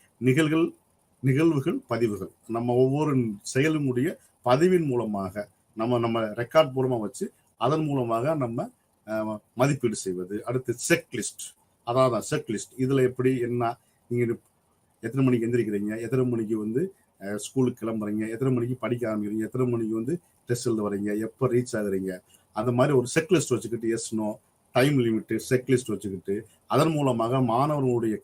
நிகழ்வுகள் பதிவுகள். நம்ம ஒவ்வொரு செயலுடைய பதிவின் மூலமாக நம்ம ரெக்கார்ட் மூலமா வச்சு அதன் மூலமாக நம்ம மதிப்பீடு செய்வது. அடுத்து செக்லிஸ்ட், அதான் செக்லிஸ்ட். இதுல எப்படி என்ன, நீங்க எத்தனை மணிக்கு எந்திரிக்கிறீங்க, எத்தனை மணிக்கு ஸ்கூலுக்கு கிளம்புறீங்க, எத்தனை மணிக்கு படிக்க ஆரம்பிக்கிறீங்க, எத்தனை மணிக்கு டெஸ்ட் எழுத வரீங்க, எப்போ ரீச் ஆகுறீங்க, அந்த மாதிரி ஒரு செக்லிஸ்ட் வச்சுக்கிட்டு, yes no time limit checklist வச்சுக்கிட்டு அதன் மூலமாக மாணவர்களுடைய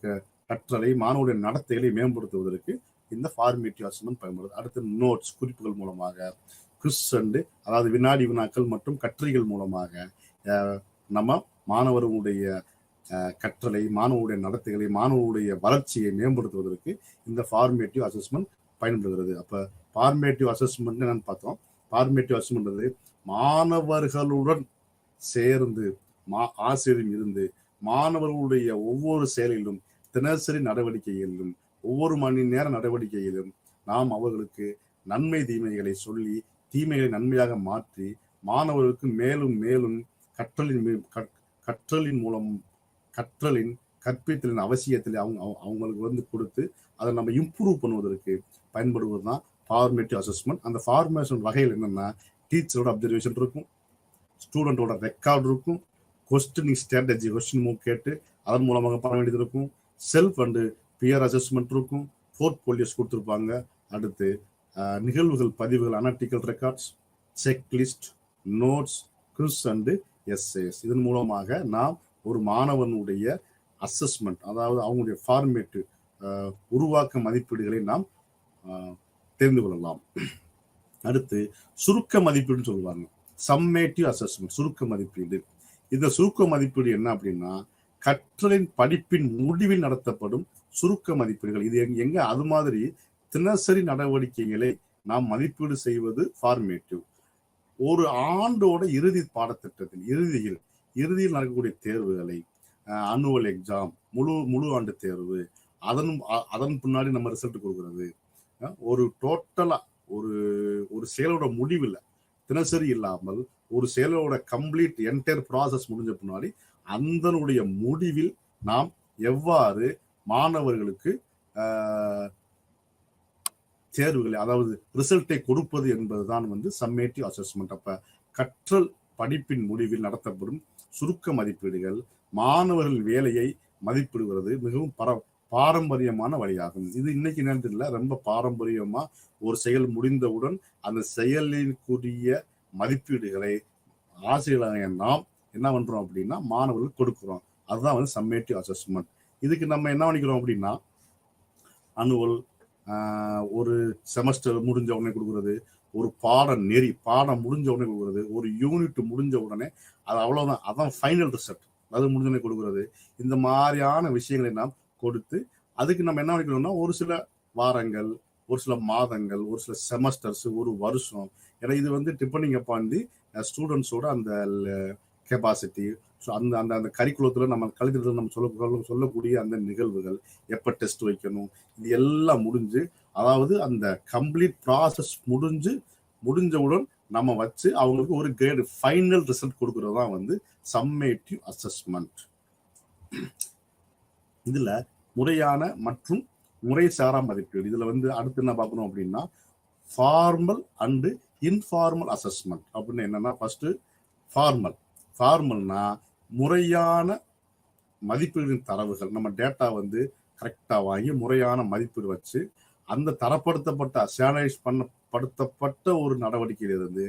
கற்றலை, மாணவருடைய நடத்தைகளை மேம்படுத்துவதற்கு இந்த ஃபார்மேட்டிவ் அசஸ்மெண்ட் பயன்படுது. அடுத்து நோட்ஸ், குறிப்புகள் மூலமாக, குவிஸ் அதாவது வினாடி வினாக்கள் மற்றும் கட்டுரைகள் மூலமாக நம்ம மாணவர்களுடைய கற்றலை, மாணவருடைய நடத்தைகளை, மாணவருடைய வளர்ச்சியை மேம்படுத்துவதற்கு இந்த ஃபார்மேட்டிவ் அசஸ்மெண்ட் பயன்படுகிறது. அப்ப ஃபார்மேட்டிவ் அசஸ்மெண்ட் என்னன்னு பார்த்தோம். ஃபார்மேட்டிவ் அசஸ்மெண்ட் மாணவர்களுடன் சேர்ந்து ஆசிரியர் இருந்து மாணவர்களுடைய ஒவ்வொரு செயலிலும், தினசரி நடவடிக்கைகளிலும், ஒவ்வொரு மணி நேர நடவடிக்கையிலும் நாம் அவர்களுக்கு நன்மை தீமைகளை சொல்லி தீமைகளை நன்மையாக மாற்றி மாணவர்களுக்கு மேலும் மேலும் கற்றலின் மூலம் கற்பித்தலின் அவசியத்தில் அவங்களுக்கு கொடுத்து அதை நம்ம இம்ப்ரூவ் பண்ணுவதற்கு பயன்படுவதுதான் ஃபார்மேட்டிவ் அசஸ்மெண்ட். அந்த ஃபார்மேஷன் வகையில் என்னன்னா, டீச்சரோட அப்சர்வேஷன் இருக்கும், ஸ்டூடெண்டோட ரெக்கார்டு இருக்கும், கொஸ்டினிங் ஸ்ட்ராட்டஜி, கொஸ்டின் மூவ் கேட்டு அதன் மூலமாக பண்ண வேண்டியது இருக்கும், செல்ஃப் அண்ட் பியர் அசஸ்மெண்ட் இருக்கும், போர்ட்போலியோஸ் கொடுத்துருப்பாங்க. அடுத்து நிகழ்வுகள் பதிவுகள், analytical records, checklist, notes, quiz and SAS. இதன் மூலமாக நாம் ஒரு மாணவனுடைய அசஸ்மெண்ட், அதாவது அவங்களுடைய ஃபார்மேட்டிவ் உருவாக்க மதிப்பீடுகளை நாம் தெரிந்து கொள்ளலாம். அடுத்து சுருக்க மதிப்பீடுன்னு சொல்லுவாங்க, சம்மேட்டிவ் அசஸ்மெண்ட், சுருக்க மதிப்பீடு. இந்த சுருக்க மதிப்பீடு என்ன அப்படின்னா, கற்றலின் படிப்பின் முடிவில் நடத்தப்படும் சுருக்க மதிப்பீடுகள். இது எங்க அது மாதிரி தினசரி நடவடிக்கைகளை நாம் மதிப்பீடு செய்வது ஃபார்மேட்டிவ். ஒரு ஆண்டோட இறுதி பாடத்திட்டத்தில் இறுதியில் நடக்கக்கூடிய தேர்வுகளை, அனுவல் எக்ஸாம், முழு ஆண்டு தேர்வு, அதன் பின்னாடி நம்ம ரிசல்ட் கொடுக்கறது, ஒரு டோட்டலா ஒரு செயலோட முடிவில் தினசரி இல்லாமல் ஒரு செயலோட கம்ப்ளீட் என்டையர் ப்ராசஸ் முடிஞ்ச பின்னாடி அதனுடைய முடிவில் நாம் எவ்வாறு மாணவர்களுக்கு தேர்வுகளை, அதாவது ரிசல்ட்டை கொடுப்பது என்பதுதான் சம்மேட்டிவ் அசஸ்மெண்ட். அப்ப கற்றல் படிப்பின் முடிவில் நடத்தப்படும் சுருக்க மதிப்பீடுகள் மாணவர்கள் வேலையை மதிப்பிடுவது மிகவும் பாரம்பரியமான வழியாகும். இது இன்னைக்கு நேரத்தில் ரொம்ப பாரம்பரியமா ஒரு செயல் முடிந்தவுடன் அந்த செயலிற்குரிய மதிப்பீடுகளை ஆசிரியர்களாக நாம் என்ன பண்றோம் அப்படின்னா மாணவர்களுக்கு கொடுக்குறோம். அதுதான் சம்மேட்டிவ் அசஸ்மெண்ட். இதுக்கு நம்ம என்ன பண்ணிக்கிறோம் அப்படின்னா, அனுவல், ஒரு செமஸ்டர் முடிஞ்ச உடனே கொடுக்குறது, ஒரு பாடம் முடிஞ்ச உடனே கொடுக்குறது, ஒரு யூனிட் முடிஞ்ச உடனே அது அவ்வளவுதான், அதான் ஃபைனல் ரிசல்ட், அது முடிஞ்ச உடனே கொடுக்குறது. இந்த மாதிரியான விஷயங்களை நாம் கொடுத்து அதுக்கு நம்ம என்ன பண்ணிக்கணும்னா, ஒரு சில வாரங்கள், ஒரு சில மாதங்கள், ஒரு சில செமஸ்டர்ஸ், ஒரு வருஷம், ஏன்னா இது டிபெண்டிங் அப்பான் தி ஸ்டூடெண்ட்ஸோட அந்த கெப்பாசிட்டி. ஸோ அந்த கரிக்குலத்தில் நம்ம கல்வித்தில் நம்ம சொல்லக்கூடிய அந்த நிகழ்வுகள், எப்போ டெஸ்ட் வைக்கணும், இது எல்லாம் முடிஞ்சு, அதாவது அந்த கம்ப்ளீட் ப்ராசஸ் முடிஞ்சவுடன் நம்ம வச்சு அவங்களுக்கு ஒரு கிரேட் ஃபைனல் ரிசல்ட் கொடுக்கறது தான் சம்மேட்டிவ் அசஸ்மெண்ட். இதுல முறையான மற்றும் முறை சாரா மதிப்பீடு. இதுல அடுத்து என்ன பார்க்கணும் அப்படின்னா, ஃபார்மல் அண்டு இன்ஃபார்மல் அசஸ்மெண்ட் அப்படின்னு என்னன்னா, ஃபர்ஸ்ட் ஃபார்மல்னா முறையான மதிப்பீடுகளின் தரவுகள், நம்ம டேட்டா வந்து கரெக்டா வாங்கி முறையான மதிப்பீடு வச்சு அந்த தரப்படுத்தப்பட்ட ஸ்டாண்டர்டைஸ் படுத்தப்பட்ட ஒரு நடவடிக்கையிலிருந்து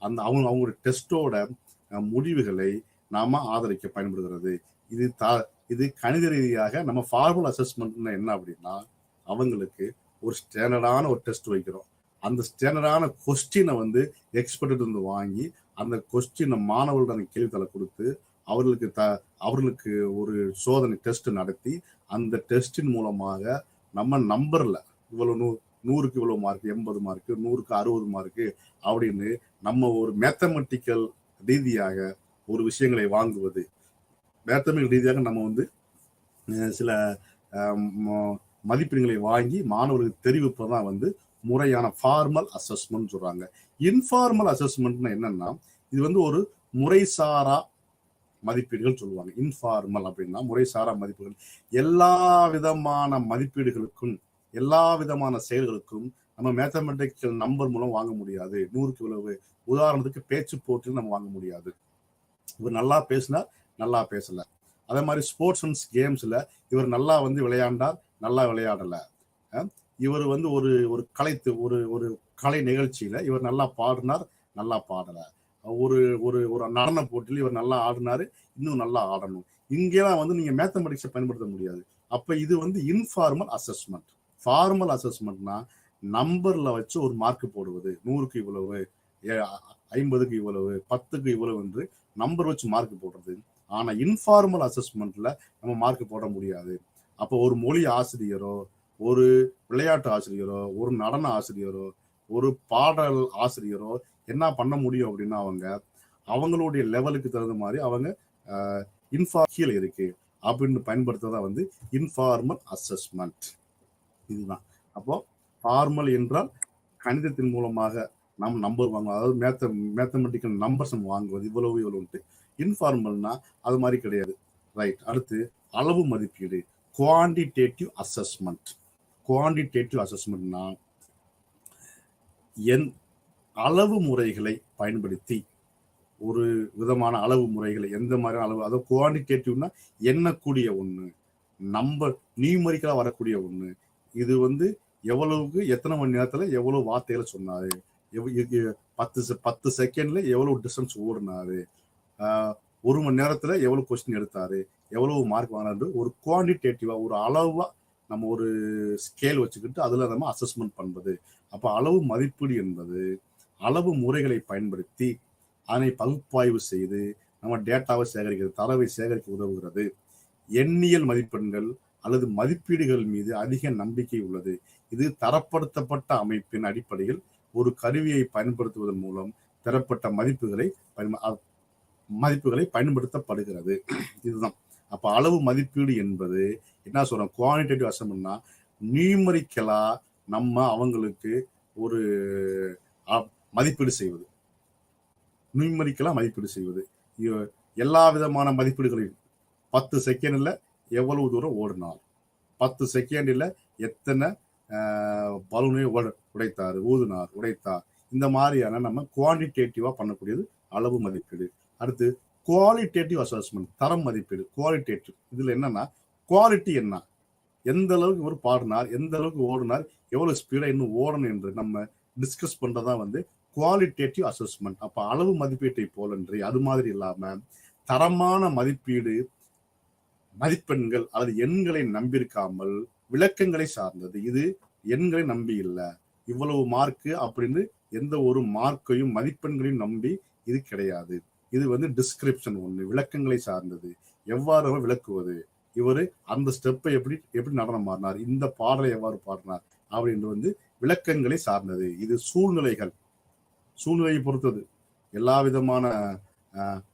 அந்த அவங்களுடைய டெஸ்டோட முடிவுகளை நாம ஆதரிக்க பயன்படுகிறது. இது கணித ரீதியாக நம்ம ஃபார்மல் அசஸ்மெண்ட் என்ன அப்படின்னா, அவங்களுக்கு ஒரு ஸ்டாண்டர்டான ஒரு டெஸ்ட் வைக்கிறோம். அந்த ஸ்டாண்டர்டான கொஸ்டினை வந்து எக்ஸ்பர்ட் இருந்து வாங்கி அந்த கொஸ்டினை மாணவர்கள் அந்த கேள்வித்தாளை கொடுத்து அவர்களுக்கு ஒரு சோதனை டெஸ்ட் நடத்தி அந்த டெஸ்டின் மூலமாக நம்ம நம்பர்ல இவ்வளவு 100க்கு இவ்வளவு மார்க், 80 மார்க், 100க்கு 60 மார்க் அப்படின்னு நம்ம ஒரு மேத்தமெட்டிக்கல் ரீதியாக ஒரு விஷயங்களை வாங்குவது. மேத்தமெட்டிக்கல் ரீதியாக நம்ம வந்து சில மதிப்பீடுகளை வாங்கி மாணவர்களுக்கு தெரிவிப்பதான் வந்து முறையான ஃபார்மல் அசஸ்மெண்ட் சொல்றாங்க. இன்ஃபார்மல் அசஸ்மெண்ட் என்னன்னா, இது வந்து ஒரு முறைசாரா மதிப்பீடுகள் சொல்லுவாங்க. இன்ஃபார்மல் அப்படின்னா முறைசாரா மதிப்பீடுகள். எல்லா விதமான மதிப்பீடுகளுக்கும் எல்லா விதமான செயல்களுக்கும் நம்ம மேத்தமெட்டிக்கல் நம்பர் மூலம் வாங்க முடியாது. 100க்கு இவ்வளவு. உதாரணத்துக்கு பேச்சு போட்டியில் நம்ம வாங்க முடியாது. இவர் நல்லா பேசினார், நல்லா பேசல. அதே மாதிரி ஸ்போர்ட்ஸ் அண்ட் கேம்ஸ்ல இவர் நல்லா வந்து விளையாண்டார், நல்லா விளையாடல. இவர் வந்து ஒரு கலை நிகழ்ச்சியில இவர் நல்லா பாடினார், நல்லா பாடல. ஒரு நடன போட்டியில் இவர் நல்லா ஆடினாரு, இன்னும் நல்லா ஆடணும். இங்கெல்லாம் வந்து நீங்க மேத்தமெட்டிக்ஸை பயன்படுத்த முடியாது. அப்ப இது வந்து இன்ஃபார்மல் அசஸ்மெண்ட். ஃபார்மல் அசஸ்மெண்ட்னா நம்பர்ல வச்சு ஒரு மார்க் போடுவது. 100க்கு இவ்வளவு, 50க்கு இவ்வளவு, 10க்கு இவ்வளவு என்று நம்பர் வச்சு மார்க் போடுறது. ஆனா இன்ஃபார்மல் அசஸ்மெண்ட்ல நம்ம மார்க் போட முடியாது. அப்போ ஒரு மொழி ஆசிரியரோ, ஒரு விளையாட்டு ஆசிரியரோ, ஒரு நடன ஆசிரியரோ, ஒரு பாடல் ஆசிரியரோ என்ன பண்ண முடியும் அப்படின்னா, அவங்களுடைய லெவலுக்கு தகுந்த மாதிரி அவங்க இன்ஃபார்மல் இருக்கு அப்படின்னு பயன்படுத்துறதா வந்து இன்ஃபார்மல் அசஸ்மெண்ட். இதுதான். அப்போ ஃபார்மல் என்றால் கணிதத்தின் மூலமாக நம்ம நம்பர் வாங்குவோம், அதாவது மேத்தமெட்டிக்கல் நம்பர்ஸ் நம்ம வாங்குவது, இவ்வளவு. இன்ஃபார்மல்னா அது மாதிரி கிடையாது. ரைட். அடுத்து அளவு மதிப்பீடு, குவான்டிடேட்டிவ் அசஸ்மெண்ட். குவான்டிடேட்டிவ் அசஸ்மெண்ட்னா அளவு முறைகளை பயன்படுத்தி ஒரு விதமான அளவு முறைகளை, எந்த மாதிரி அளவு, அதாவது குவான்டிடேட்டிவ்னா எண்ணக்கூடிய ஒண்ணு, நம்பர் நியூமரிக்கலா வரக்கூடிய ஒண்ணு. இது வந்து எவ்வளவுக்கு எத்தனை மணி நேரத்துல எவ்வளவு வார்த்தைகளை சொன்னாரு, 10 செகண்ட்ல எவ்வளவு டிஸ்டன்ஸ் ஓடினாரு, 1 மணி நேரத்துல எவ்வளவு கொஸ்டின் எடுத்தாரு, எவ்வளவு மார்க் வாங்கினாரு, ஒரு குவான்டிடேட்டிவா ஒரு அளவா நம்ம ஒரு ஸ்கேல் வச்சுக்கிட்டு அதுல நம்ம அசஸ்மெண்ட் பண்றது. அப்ப அளவு மதிப்பீடு என்பது அளவு முறைகளை பயன்படுத்தி அதனை பகுப்பாய்வு செய்து நம்ம டேட்டாவை சேகரிக்கிறது, தரவை சேகரிக்க உதவுகிறது. எண்ணியல் மதிப்பெண்கள் அல்லது மதிப்பீடுகள் மீது அதிக நம்பிக்கை உள்ளது. இது தரப்படுத்தப்பட்ட அமைப்பின் அடிப்படையில் ஒரு கருவியை பயன்படுத்துவதன் மூலம் பெறப்பட்ட மதிப்புகளை பயன்படுத்தப்படுகிறது. இதுதான். அப்ப அளவு மதிப்பீடு என்பது என்ன சொல்றோம், குவான்டிடேட்டிவ் அசஸ்மெண்ட்னா நியூமரிக்கலா நம்ம அவங்களுக்கு ஒரு மதிப்பீடு செய்வது. நியூமரிக்கலா மதிப்பீடு செய்வது. எல்லா விதமான மதிப்பீடுகளையும் 10 செகண்ட்ல எவ்வளவு தூரம் ஓடினார், 10 செகண்ட்ல எத்தனை பலூனை உடைத்தார், ஊதுனார், உடைத்தார். இந்த மாதிரியான நம்ம குவான்டிடேட்டிவா பண்ணக்கூடியது அளவு மதிப்பீடு. அடுத்து குவாலிட்டேட்டிவ் அசஸ்மெண்ட், தரம் மதிப்பீடு. குவாலிட்டேட்டிவ் இதுல என்னன்னா, குவாலிட்டி என்ன, எந்த அளவுக்கு ஒரு பாடினார், எந்த அளவுக்கு ஓடினார், எவ்வளவு ஸ்பீடா இன்னும் ஓடணும் என்று நம்ம டிஸ்கஸ் பண்றதா வந்து குவாலிட்டேட்டிவ் அசஸ்மெண்ட். அப்ப அளவு மதிப்பீட்டை போலன்றி அது மாதிரி இல்லாம தரமான மதிப்பீடு மதிப்பெண்கள் அல்லது எண்களை நம்பியிருக்காமல் விளக்கங்களை சார்ந்தது. இது எண்களை நம்பி இல்லை, இவ்வளவு மார்க்கு அப்படின்னு எந்த ஒரு மார்க்கையும் மதிப்பெண்களையும் நம்பி இது கிடையாது. இது வந்து டிஸ்கிரிப்ஷன் ஒண்ணு, விளக்கங்களை சார்ந்தது. எவ்வாறு விளக்குவது, இவரு அந்த ஸ்டெப்பை எப்படி நடனம் மாறினார், இந்த பாடலை எவ்வாறு பாடினார் அப்படின்னு வந்து விளக்கங்களை சார்ந்தது. இது சூழ்நிலையை பொறுத்தது. எல்லா விதமான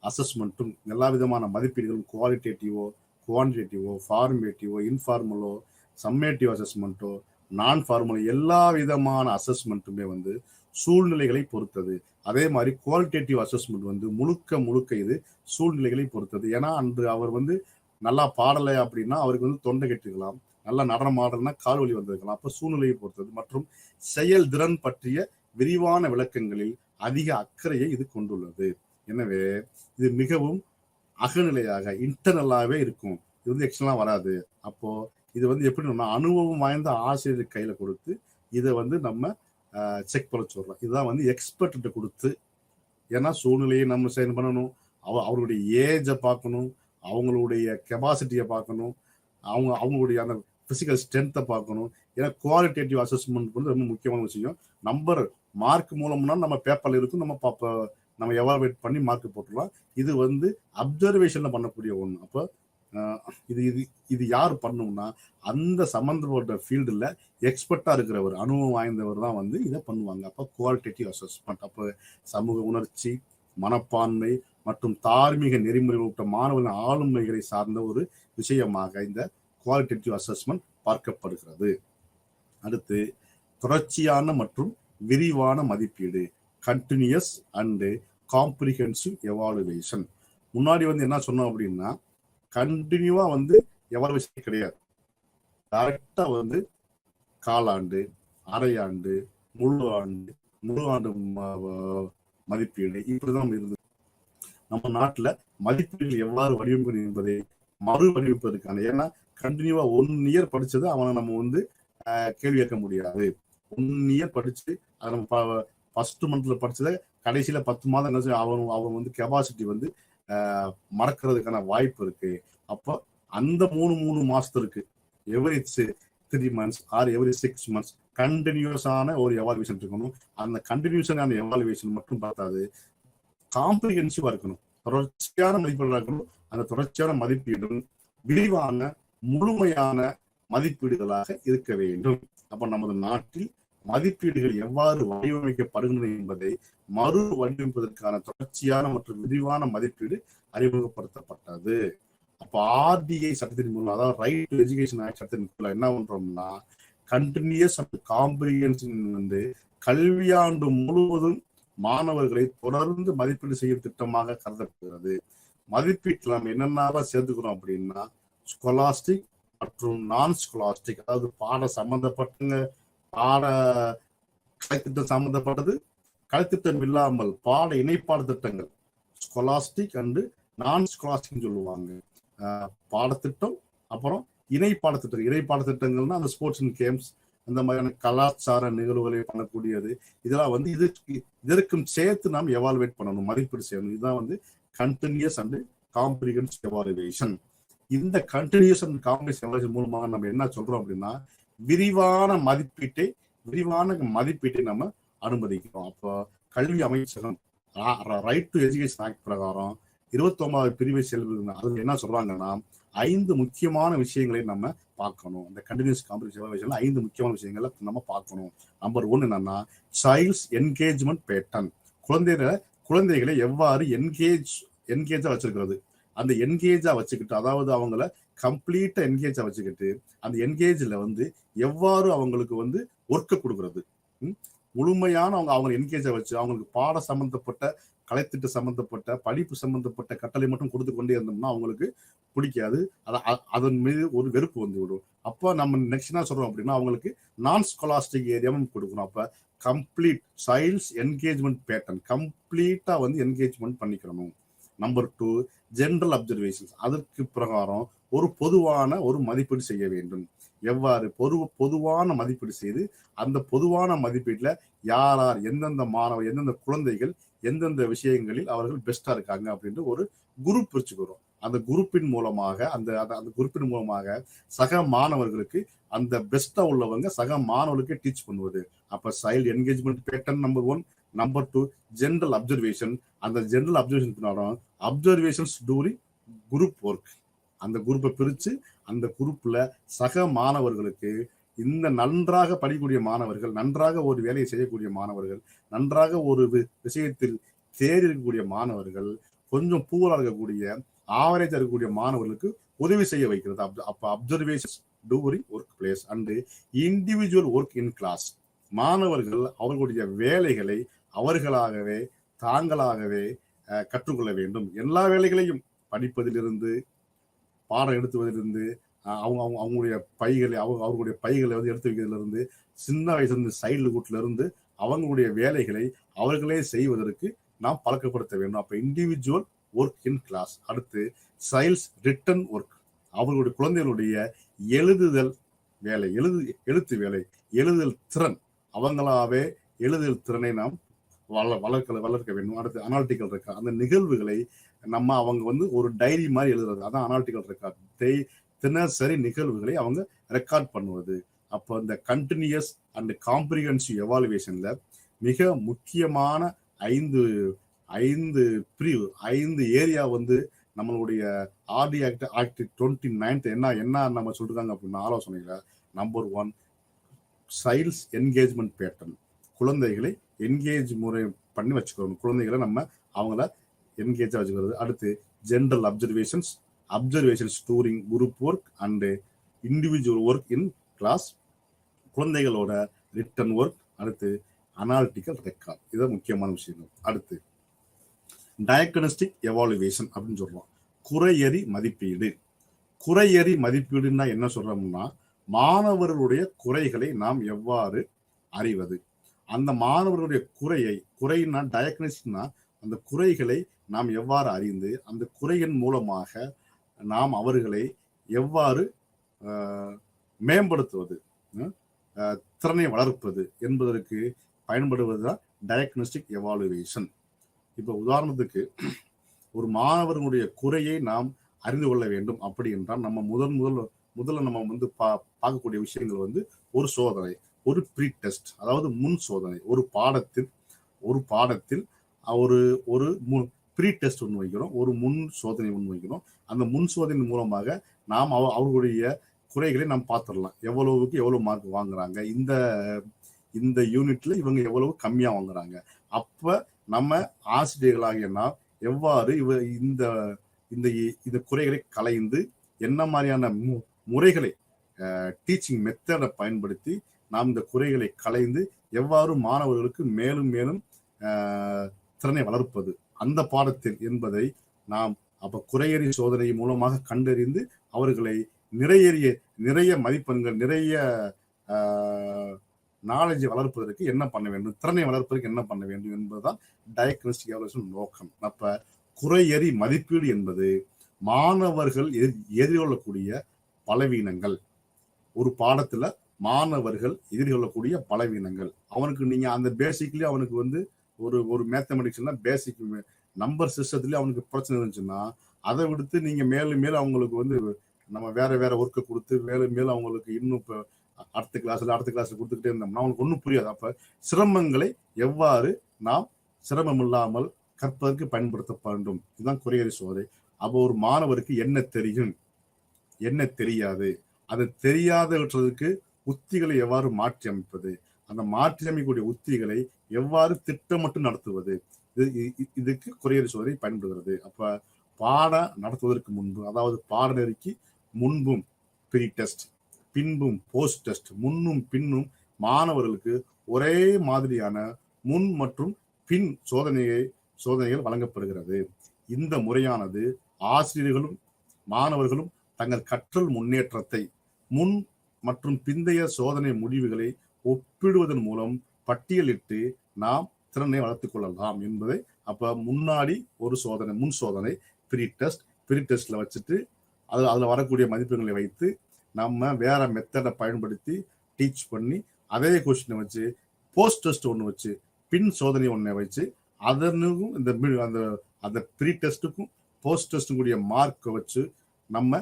அசஸ்மெண்ட்டும் எல்லா விதமான மதிப்பீடுகளும் குவாலிட்டேட்டிவோ, குவான்டிடேட்டிவோ, ஃபார்மேட்டிவோ, இன்ஃபார்மலோ, சம்மேட்டிவ் அசஸ்மெண்ட்டோ, நான் ஃபார்மலோ, எல்லா விதமான அசஸ்மெண்ட்டுமே வந்து சூழ்நிலைகளை பொறுத்தது. அதே மாதிரி குவாலிட்டேட்டிவ் அசஸ்மெண்ட் வந்து முழுக்க இது சூழ்நிலைகளை பொறுத்தது. ஏன்னா அன்று அவர் வந்து நல்லா பாடலை அப்படின்னா அவருக்கு வந்து தொண்டை கட்டிருக்கலாம், நல்லா நடனம் ஆடுறதுனா கால் வலி வந்திருக்கலாம். அப்ப சூழ்நிலையை பொறுத்தது மற்றும் செயல்திறன் பற்றிய விரிவான விளக்கங்களில் அதிக அக்கறையை இது கொண்டுள்ளது. எனவே இது மிகவும் அகநிலையாக இன்டர்னலாவே இருக்கும். இது வந்து எக்ஸ்டர்னலா வராது. அப்போ இது வந்து எப்படின்னா அனுபவம் வாய்ந்த ஆசிரியர் கையில கொடுத்து இதை வந்து நம்ம செக் பண்ண சொல்றோம். இதுதான் வந்து எக்ஸ்பர்ட்ட கொடுத்து, ஏன்னா சூழ்நிலையை நம்ம செயல் பண்ணணும், அவருடைய ஏஜை பார்க்கணும், அவங்களுடைய கெப்பாசிட்டியை பார்க்கணும், அவங்களுடைய அந்த பிசிக்கல் ஸ்ட்ரென்த்தை பார்க்கணும். ஏன்னா குவாலிட்டேட்டிவ் அசஸ்மெண்ட் வந்து ரொம்ப முக்கியமான விஷயம். நம்பர் மார்க் மூலம்னா நம்ம பேப்பர்ல இருக்கும், நம்ம எவாலுவேட் பண்ணி மார்க் போட்டுடலாம். இது வந்து அப்சர்வேஷன்ல பண்ணக்கூடிய ஒண்ணு. அப்போ இது இது இது யார் பண்ணும்னா அந்த சம்பந்தப்பட்ட ஃபீல்டுல எக்ஸ்பர்ட்டா இருக்கிறவர், அனுபவம் வாய்ந்தவர் தான் வந்து இதை பண்ணுவாங்க. அப்போ குவாலிட்டேட்டிவ் அசஸ்மெண்ட். அப்போ சமூக உணர்ச்சி, மனப்பான்மை மற்றும் தார்மீக நெறிமுறை மாணவர்களின் ஆளுமைகளை சார்ந்த ஒரு விஷயமாக இந்த குவாலிட்டேட்டிவ் அசஸ்மெண்ட் பார்க்கப்படுகிறது. அடுத்து தொடர்ச்சியான மற்றும் விரிவான மதிப்பீடு, கண்டினியூஸ் அண்ட் காம்ப்ரிஹென்சிவ் எவாலுவேஷன். முன்னாடி வந்து என்ன சொன்னோம் அப்படின்னா கண்டினியூவா வந்து எவாலுவேஷன் கிடையாது. டைரக்டா வந்து காலாண்டு, அரையாண்டு, முழு ஆண்டு மதிப்பீடு இப்படிதான் இருந்தது. நம்ம நாட்டுல மதிப்பீடுகள் எவ்வாறு வடிவமைப்பு என்பதை மறு வடிவமைப்பதற்கான, ஏன்னா கண்டினியூவா 1 இயர் படிச்சது அவனை நம்ம வந்து கேள்வி கேட்க முடியாது. 1 இயர் படிச்சு அதை நம்ம ஃபர்ஸ்ட் மந்த்ல படிச்சதை கடைசியில 10 மாதம் கழிச்சு அவன் வந்து கெப்பாசிட்டி வந்து மறக்கிறதுக்கான வாய்ப்பு இருக்கு. அப்போ அந்த 3 மாசத்திற்கு every 3 months or every 6 months கண்டினியூஸான ஒரு எவாலுவேஷன் இருக்கணும். அந்த கண்டினியூஸான எவாலுவேஷன் மட்டும் பார்த்தாது, காம்ப்ரிஹென்சிவா இருக்கணும், தொடர்ச்சியான மதிப்பீடு இருக்கணும். அந்த தொடர்ச்சியான மதிப்பீடும் விரிவான முழுமையான மதிப்பீடுகளாக இருக்க வேண்டும். அப்ப நமது நாட்டில் மதிப்பீடுகள் எவ்வாறு வடிவமைக்கப்படுகின்றன என்பதை மறு வடிவமைப்பதற்கான தொடர்ச்சியான மற்றும் விரிவான மதிப்பீடு அறிமுகப்படுத்தப்பட்டது. அப்ப ஆர்டிஐ சட்டத்தின் மூலம், அதாவது ரைட் டு எஜுகேஷன் ஆக்ட் சட்டத்தின் மூலம் என்ன பண்றோம்னா கண்டினியூஸ் அண்ட் காம்ப்ரிஹென்ஷன் வந்து கல்வியாண்டு முழுவதும் மாணவர்களை தொடர்ந்து மதிப்பீடு செய்யும் திட்டமாக கருதப்படுகிறது. மதிப்பீட்டில் நம்ம என்னென்ன சேர்த்துக்கிறோம் அப்படின்னா ஸ்கொலாஸ்டிக் மற்றும் நான் ஸ்கொலாஸ்டிக், அதாவது பாட சம்பந்தப்பட்ட பாட கலைத்திட்டம் சம்பந்தப்பட்டது, கலைத்திட்டம் இல்லாமல் பாட இணைப்பாடு திட்டங்கள் ஸ்கொலாஸ்டிக் அண்டு நான் ஸ்கொலாஸ்டிக் சொல்லுவாங்க. பாடத்திட்டம் அப்புறம் இணை பாடத்திட்டங்கள்னா அந்த ஸ்போர்ட்ஸ் அண்ட் கேம்ஸ், அந்த மாதிரியான கலாச்சார நிகழ்வுகளை பண்ணக்கூடியது. இதெல்லாம் வந்து இதற்கும் சேர்த்து நாம் எவாலுவேட் பண்ணணும், மதிப்பீடு செய்யணும். இதுதான் வந்து கண்டினியூஸ் அண்ட் காம்ப்ரிஹென்சிவ் எவாலுவேஷன். இந்த கண்டினியூஸ் அண்ட் காம்ப்ரிஹென்சிவ் எவாலுவேஷன் மூலமாக நம்ம என்ன சொல்றோம் அப்படின்னா விரிவான மதிப்பீட்டை நம்ம அனுமதிக்கிறோம். அப்போ கல்வி அமைச்சகம் ரைட் டு எஜுகேஷன் ஆக்ட் பிரகாரம் 29வது பிரிவை செயல்படுது. அதுல என்ன சொல்றாங்கன்னா 5 முக்கியமான விஷயங்களை நம்ம பார்க்கணும். இந்த கண்டினியூஸ் காம்ப்ரிஹென்சிவ் எவாலுவேஷன்ல 5 முக்கியமான விஷயங்களை நம்ம பார்க்கணும். நம்பர் 1 என்னன்னா சைல்ட்ஸ் என்கேஜ்மெண்ட் பேட்டர்ன். குழந்தைகளை எவ்வாறு என்கேஜா வச்சிருக்கிறது, அந்த என்கேஜா வச்சுக்கிட்டு, அதாவது அவங்கள கம்ப்ளீட்டா என்கேஜா வச்சுக்கிட்டு அந்த என்கேஜ்ல வந்து எவ்வாறு அவங்களுக்கு வந்து ஒர்க்கை கொடுக்கறது, முழுமையான அவங்க என்கேஜா வச்சு அவங்களுக்கு பாட சம்பந்தப்பட்ட, கலைத்திட்ட சம்பந்தப்பட்ட, படிப்பு சம்பந்தப்பட்ட கட்டளை மட்டும் கொடுத்து கொண்டே இருந்தோம்னா அவங்களுக்கு பிடிக்காது, அதன் மீது ஒரு வெறுப்பு வந்து விடும். அப்போ நம்ம நெக்ஸ்ட் என்ன சொல்றோம் அப்படின்னா அவங்களுக்கு நான் ஸ்காலஸ்டிக் ஏரியாவும் கொடுக்கணும். அப்ப கம்ப்ளீட் சைல்ட்ஸ் என்கேஜ்மெண்ட் பேட்டர்ன் கம்ப்ளீட்டா வந்து என்கேஜ்மெண்ட் பண்ணிக்கணும். Number 2 general observations. அதற்கு பிரகாரம் ஒரு பொதுவான ஒரு மதிப்பீடு செய்ய வேண்டும். எவ்வாறு பொதுவான மதிப்பீடு செய்து அந்த பொதுவான மதிப்பீட்டுல யார் எந்தெந்த மாணவர், எந்தெந்த குழந்தைகள் எந்தெந்த விஷயங்களில் அவர்கள் பெஸ்டா இருக்காங்க அப்படின்ற ஒரு குரூப் வச்சுக்கிறோம். அந்த குரூப்பின் மூலமாக சக மாணவர்களுக்கு அந்த பெஸ்டா உள்ளவங்க சக மாணவர்களுக்கு டீச் பண்ணுவது. அப்ப child engagement pattern number 1. Number 2 general observation. அந்த general observation observations during group work. அந்த குரூப்பை பிரிச்சு அந்த குரூப்ல சக மாணவர்களுக்கு இந்த நன்றாக படிக்கக்கூடிய மாணவர்கள், நன்றாக ஒரு வேலையை செய்யக்கூடிய மாணவர்கள், நன்றாக ஒரு விஷயத்தில் தேறி இருக்கக்கூடிய மாணவர்கள், கொஞ்சம் பூவலா இருக்கக்கூடிய ஆவரேஜா இருக்கக்கூடிய மாணவர்களுக்கு உதவி செய்ய வைக்கிறது. அப்ப observation during work place and individual work in class. மாணவர்கள் அவர்களுடைய வேலைகளை அவர்களாகவே தாங்களாகவே கற்றுக்கொள்ள வேண்டும். எல்லா வேலைகளையும் படிப்பதிலிருந்து, பாடம் எடுத்துவதிலிருந்து, அவங்க அவங்க அவங்களுடைய பைகளை அவர்களுடைய பைகளை வந்து எடுத்து வைக்கிறதுல இருந்து சின்ன வயசுலேருந்து சைல்டு ஹுட்ல இருந்து அவங்களுடைய வேலைகளை அவர்களே செய்வதற்கு நாம் பழக்கப்படுத்த வேண்டும். அப்ப இண்டிவிஜுவல் ஒர்க் இன் கிளாஸ். அடுத்து சைல்ட்ஸ் ரிட்டன் ஒர்க், அவர்களுடைய குழந்தைகளுடைய எழுதுதல் வேலை, எழுத்து வேலை, எழுதுதல் திறன், அவங்களாவே எழுதுதல் திறனை நாம் வளர்க்க வேண்டும். அடுத்து அனாலிட்டிக்கல் ரெக்கார்ட், அந்த நிகழ்வுகளை நம்ம அவங்க வந்து ஒரு டைரி மாதிரி எழுதுறது, அதான் அனாலிட்டிக்கல் ரெக்கார்ட். தினசரி நிகழ்வுகளை அவங்க ரெக்கார்ட் பண்ணுவது. அப்போ இந்த கண்டினியூஸ் அண்ட் காம்ப்ரிஹென்சிவ் எவாலுவேஷன்ல மிக முக்கியமான 5 பிரிவு, 5 ஏரியா வந்து நம்மளுடைய ஆர்டி ஆக்ட் 29 என்ன நம்ம சொல்றாங்க அப்படின்னா ஆலோசனையில நம்பர் 1 சைல்ட்ஸ் என்கேஜ்மெண்ட் பேட்டர்ன், குழந்தைகளை என்கேஜ் முறை பண்ணி வச்சுக்கணும், குழந்தைகளை நம்ம அவங்கள என்கேஜா வச்சுக்கிறது. அடுத்து general observations during group work and individual work in class, குழந்தைகளோட ரிட்டன் ஒர்க், அடுத்து அனாலிட்டிக்கல் ரெக்கார்ட். இது முக்கியமான விஷயங்கள். அடுத்து டயக்னோஸ்டிக் எவாலுவேஷன் அப்படின்னு சொல்றோம். குறையறி மதிப்பீடு. குறையறி மதிப்பீடுன்னா என்ன சொல்றோம்னா, மாணவர்களுடைய குறைகளை நாம் எவ்வாறு அறிவது, அந்த மாணவர்களுடைய குறைனா டயக்னோஸ்டிக்னா அந்த குறைகளை நாம் எவ்வாறு அறிந்து அந்த குறையின் மூலமாக நாம் அவர்களை எவ்வாறு மேம்படுத்துவது, திறனை வளர்ப்பது என்பதற்கு பயன்படுவதுதான் டயக்னோஸ்டிக் எவாலுவேஷன். இப்போ உதாரணத்துக்கு ஒரு மாணவர்களுடைய குறையை நாம் அறிந்து கொள்ள வேண்டும் அப்படி என்றால் நம்ம முதல்ல நம்ம வந்து பார்க்கக்கூடிய விஷயங்கள் வந்து ஒரு சோதனை, ஒரு ப்ரீ டெஸ்ட், அதாவது முன் சோதனை. ஒரு பாடத்தில் ஒரு ப்ரீ டெஸ்ட் ஒன்று வைக்கிறோம், ஒரு முன் சோதனை ஒன்று வைக்கிறோம். அந்த முன் சோதனை மூலமாக நாம் அவர்களுடைய குறைகளை நாம் பார்த்துடலாம். எவ்வளவுக்கு எவ்வளவு மார்க் வாங்குறாங்க, இந்த யூனிட்ல இவங்க எவ்வளவு கம்மியா வாங்குறாங்க. அப்ப நம்ம ஆசிரியர்களாகிய நாம் எவ்வாறு இந்த குறைகளை களைந்து என்ன மாதிரியான முறைகளை டீச்சிங் மெத்தடை பயன்படுத்தி நாம் இந்த குறைகளை களைந்து எவ்வாறு மாணவர்களுக்கு மேலும் மேலும் திறனை வளர்ப்பது அந்த பாடத்தில் என்பதை நாம் அப்ப குறையறி சோதனை மூலமாக கண்டறிந்து அவர்களை நிறைய மதிப்பெண்கள், நிறைய நாலேஜை வளர்ப்பதற்கு என்ன பண்ண வேண்டும், திறனை வளர்ப்பதற்கு என்ன பண்ண வேண்டும் என்பதுதான் டயக்னோஸ்டிக் எவாலுவேஷன் நோக்கம். அப்ப குறையறி மதிப்பீடு என்பது மாணவர்கள் எதிர்கொள்ளக்கூடிய பலவீனங்கள், ஒரு பாடத்துல மாணவர்கள் எதிர்கொள்ளக்கூடிய பலவீனங்கள். அவனுக்கு நீங்க அந்த பேசிக்லயே அவனுக்கு வந்து ஒரு மேத்தமெட்டிக்ஸ்னா பேசிக் நம்பர் சிஸ்டத்துலயே அவனுக்கு பிரச்சனை இருந்துச்சுன்னா அதை விடுத்து நீங்க மேலும் மேலும் அவங்களுக்கு வந்து நம்ம வேற ஒர்க்கை கொடுத்து மேலும் அவங்களுக்கு இன்னும் இப்போ அடுத்த கிளாஸ்ல கொடுத்துக்கிட்டே இருந்தோம்னா அவனுக்கு ஒன்றும் புரியாது. அப்ப சிரமங்களை எவ்வாறு நாம் சிரமம் இல்லாமல் கற்பதற்கு பயன்படுத்த வேண்டும், இதுதான் குறையறி சோதனை. அப்போ ஒரு மாணவருக்கு என்ன தெரியும், என்ன தெரியாது, அது தெரியாதவற்றுக்கு உத்திகளை எவ்வாறு மாற்றி அமைப்பது, அந்த மாற்றி அமைக்கக்கூடிய உத்திகளை எவ்வாறு திட்டமிட்டு நடத்துவது, இதுக்கு குறையறி சோதனை பயன்படுகிறது. அப்ப பாடம் நடத்துவதற்கு முன்பு, அதாவது பாடநெறிக்கு முன்பும் ப்ரீ டெஸ்ட், பின்பும் போஸ்ட் டெஸ்ட், முன்னும் பின்னும் மாணவர்களுக்கு ஒரே மாதிரியான முன் மற்றும் பின் சோதனைகள் வழங்கப்படுகிறது. இந்த முறையானது ஆசிரியர்களும் மாணவர்களும் தங்கள் கற்றல் முன்னேற்றத்தை முன் மற்றும் பிந்தைய சோதனை முடிவுகளை ஒப்பிடுவதன் மூலம் பட்டியலிட்டு நாம் திறனை வளர்த்துக் கொள்ளலாம் என்பதை. அப்ப முன்னாடி ஒரு சோதனை, முன் சோதனை ப்ரீ டெஸ்ட்ல வச்சுட்டு அதுல வரக்கூடிய மதிப்பெண்களை வைத்து நம்ம வேற மெத்தடை பயன்படுத்தி டீச் பண்ணி அதே கொஸ்டினை வச்சு போஸ்ட் டெஸ்ட் ஒன்று வச்சு பின் சோதனை ஒன்றை வச்சு அதனுக்கும் அந்த ப்ரீ டெஸ்ட்டுக்கும் போஸ்ட் டெஸ்டும் கூடிய மார்க்கை வச்சு நம்ம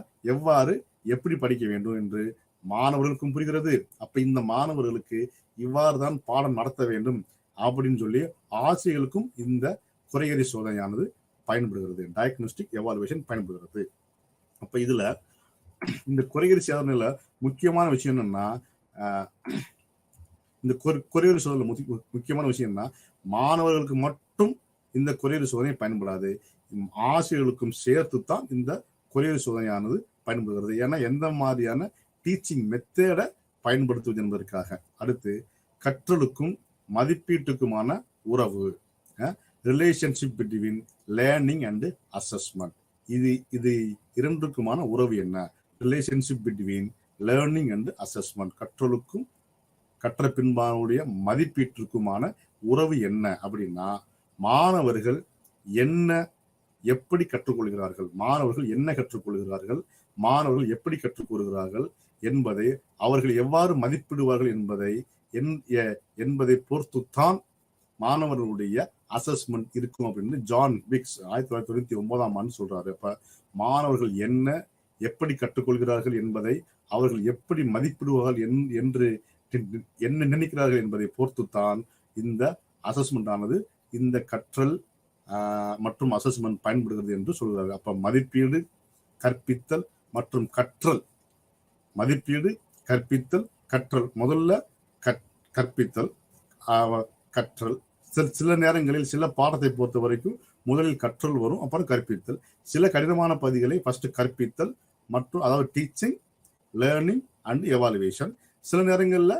எப்படி படிக்க வேண்டும் என்று மாணவர்களுக்கும் புரிகிறது. அப்ப இந்த மாணவர்களுக்கு இவ்வாறு தான் பாடம் நடத்த வேண்டும் அப்படின்னு சொல்லி ஆசிரியர்களுக்கும் இந்த குறையறி சோதனையானது பயன்படுகிறது, டயக்னோஸ்டிக் எவாலுவேஷன் பயன்படுகிறது. அப்ப இதுல இந்த குறையறி சோதனையில முக்கியமான விஷயம் என்னன்னா, இந்த குறையறி சோதனை முக்கியமான விஷயம் என்ன, மாணவர்களுக்கு மட்டும் இந்த குறையறி சோதனை பயன்படாது, ஆசிரியர்களுக்கும் சேர்த்து தான் இந்த குறையறி சோதனையானது பயன்படுகிறது. ஏன்னா எந்த மாதிரியான டீச்சிங் மெத்தடை பயன்படுத்துவது என்பதற்காக. அடுத்து கற்றலுக்கும் மதிப்பீட்டுக்குமான உறவு, relationship between learning and assessment, இது இரண்டுக்குமான உறவு என்ன, relationship between learning and assessment, கற்றலுக்கும் கற்ற பின்பானுடைய மதிப்பீட்டிற்குமான உறவு என்ன அப்படின்னா, மாணவர்கள் என்ன எப்படி கற்றுக்கொள்கிறார்கள், மாணவர்கள் என்ன கற்றுக்கொள்கிறார்கள், மாணவர்கள் எப்படி கற்றுக்கொள்கிறார்கள் என்பதை, அவர்கள் எவ்வாறு மதிப்பிடுவார்கள் என்பதை பொறுத்துத்தான் மாணவர்களுடைய அசஸ்மெண்ட் இருக்கும் அப்படின்னு ஜான் விக்ஸ் 1999 சொல்றாரு. அப்ப மாணவர்கள் என்ன எப்படி கற்றுக்கொள்கிறார்கள் என்பதை, அவர்கள் எப்படி மதிப்பிடுவார்கள் என்று என்ன நினைக்கிறார்கள் என்பதை பொறுத்துத்தான் இந்த அசஸ்மெண்ட் ஆனது, இந்த கற்றல் மற்றும் அசஸ்மெண்ட் பயன்படுகிறது என்று சொல்கிறார்கள். அப்ப மதிப்பீடு, கற்பித்தல் மற்றும் கற்றல், மதிப்பீடு, கற்பித்தல், கற்றல். முதல்ல கற்பித்தல், கற்றல். சில நேரங்களில் சில பாடத்தை பொறுத்த வரைக்கும் முதலில் கற்றல் வரும், அப்புறம் கற்பித்தல். சில கடினமான பகுதிகளை ஃபர்ஸ்ட் கற்பித்தல் மற்றும் அதாவது டீச்சிங், லேர்னிங் அண்ட் எவாலுவேஷன். சில நேரங்களில்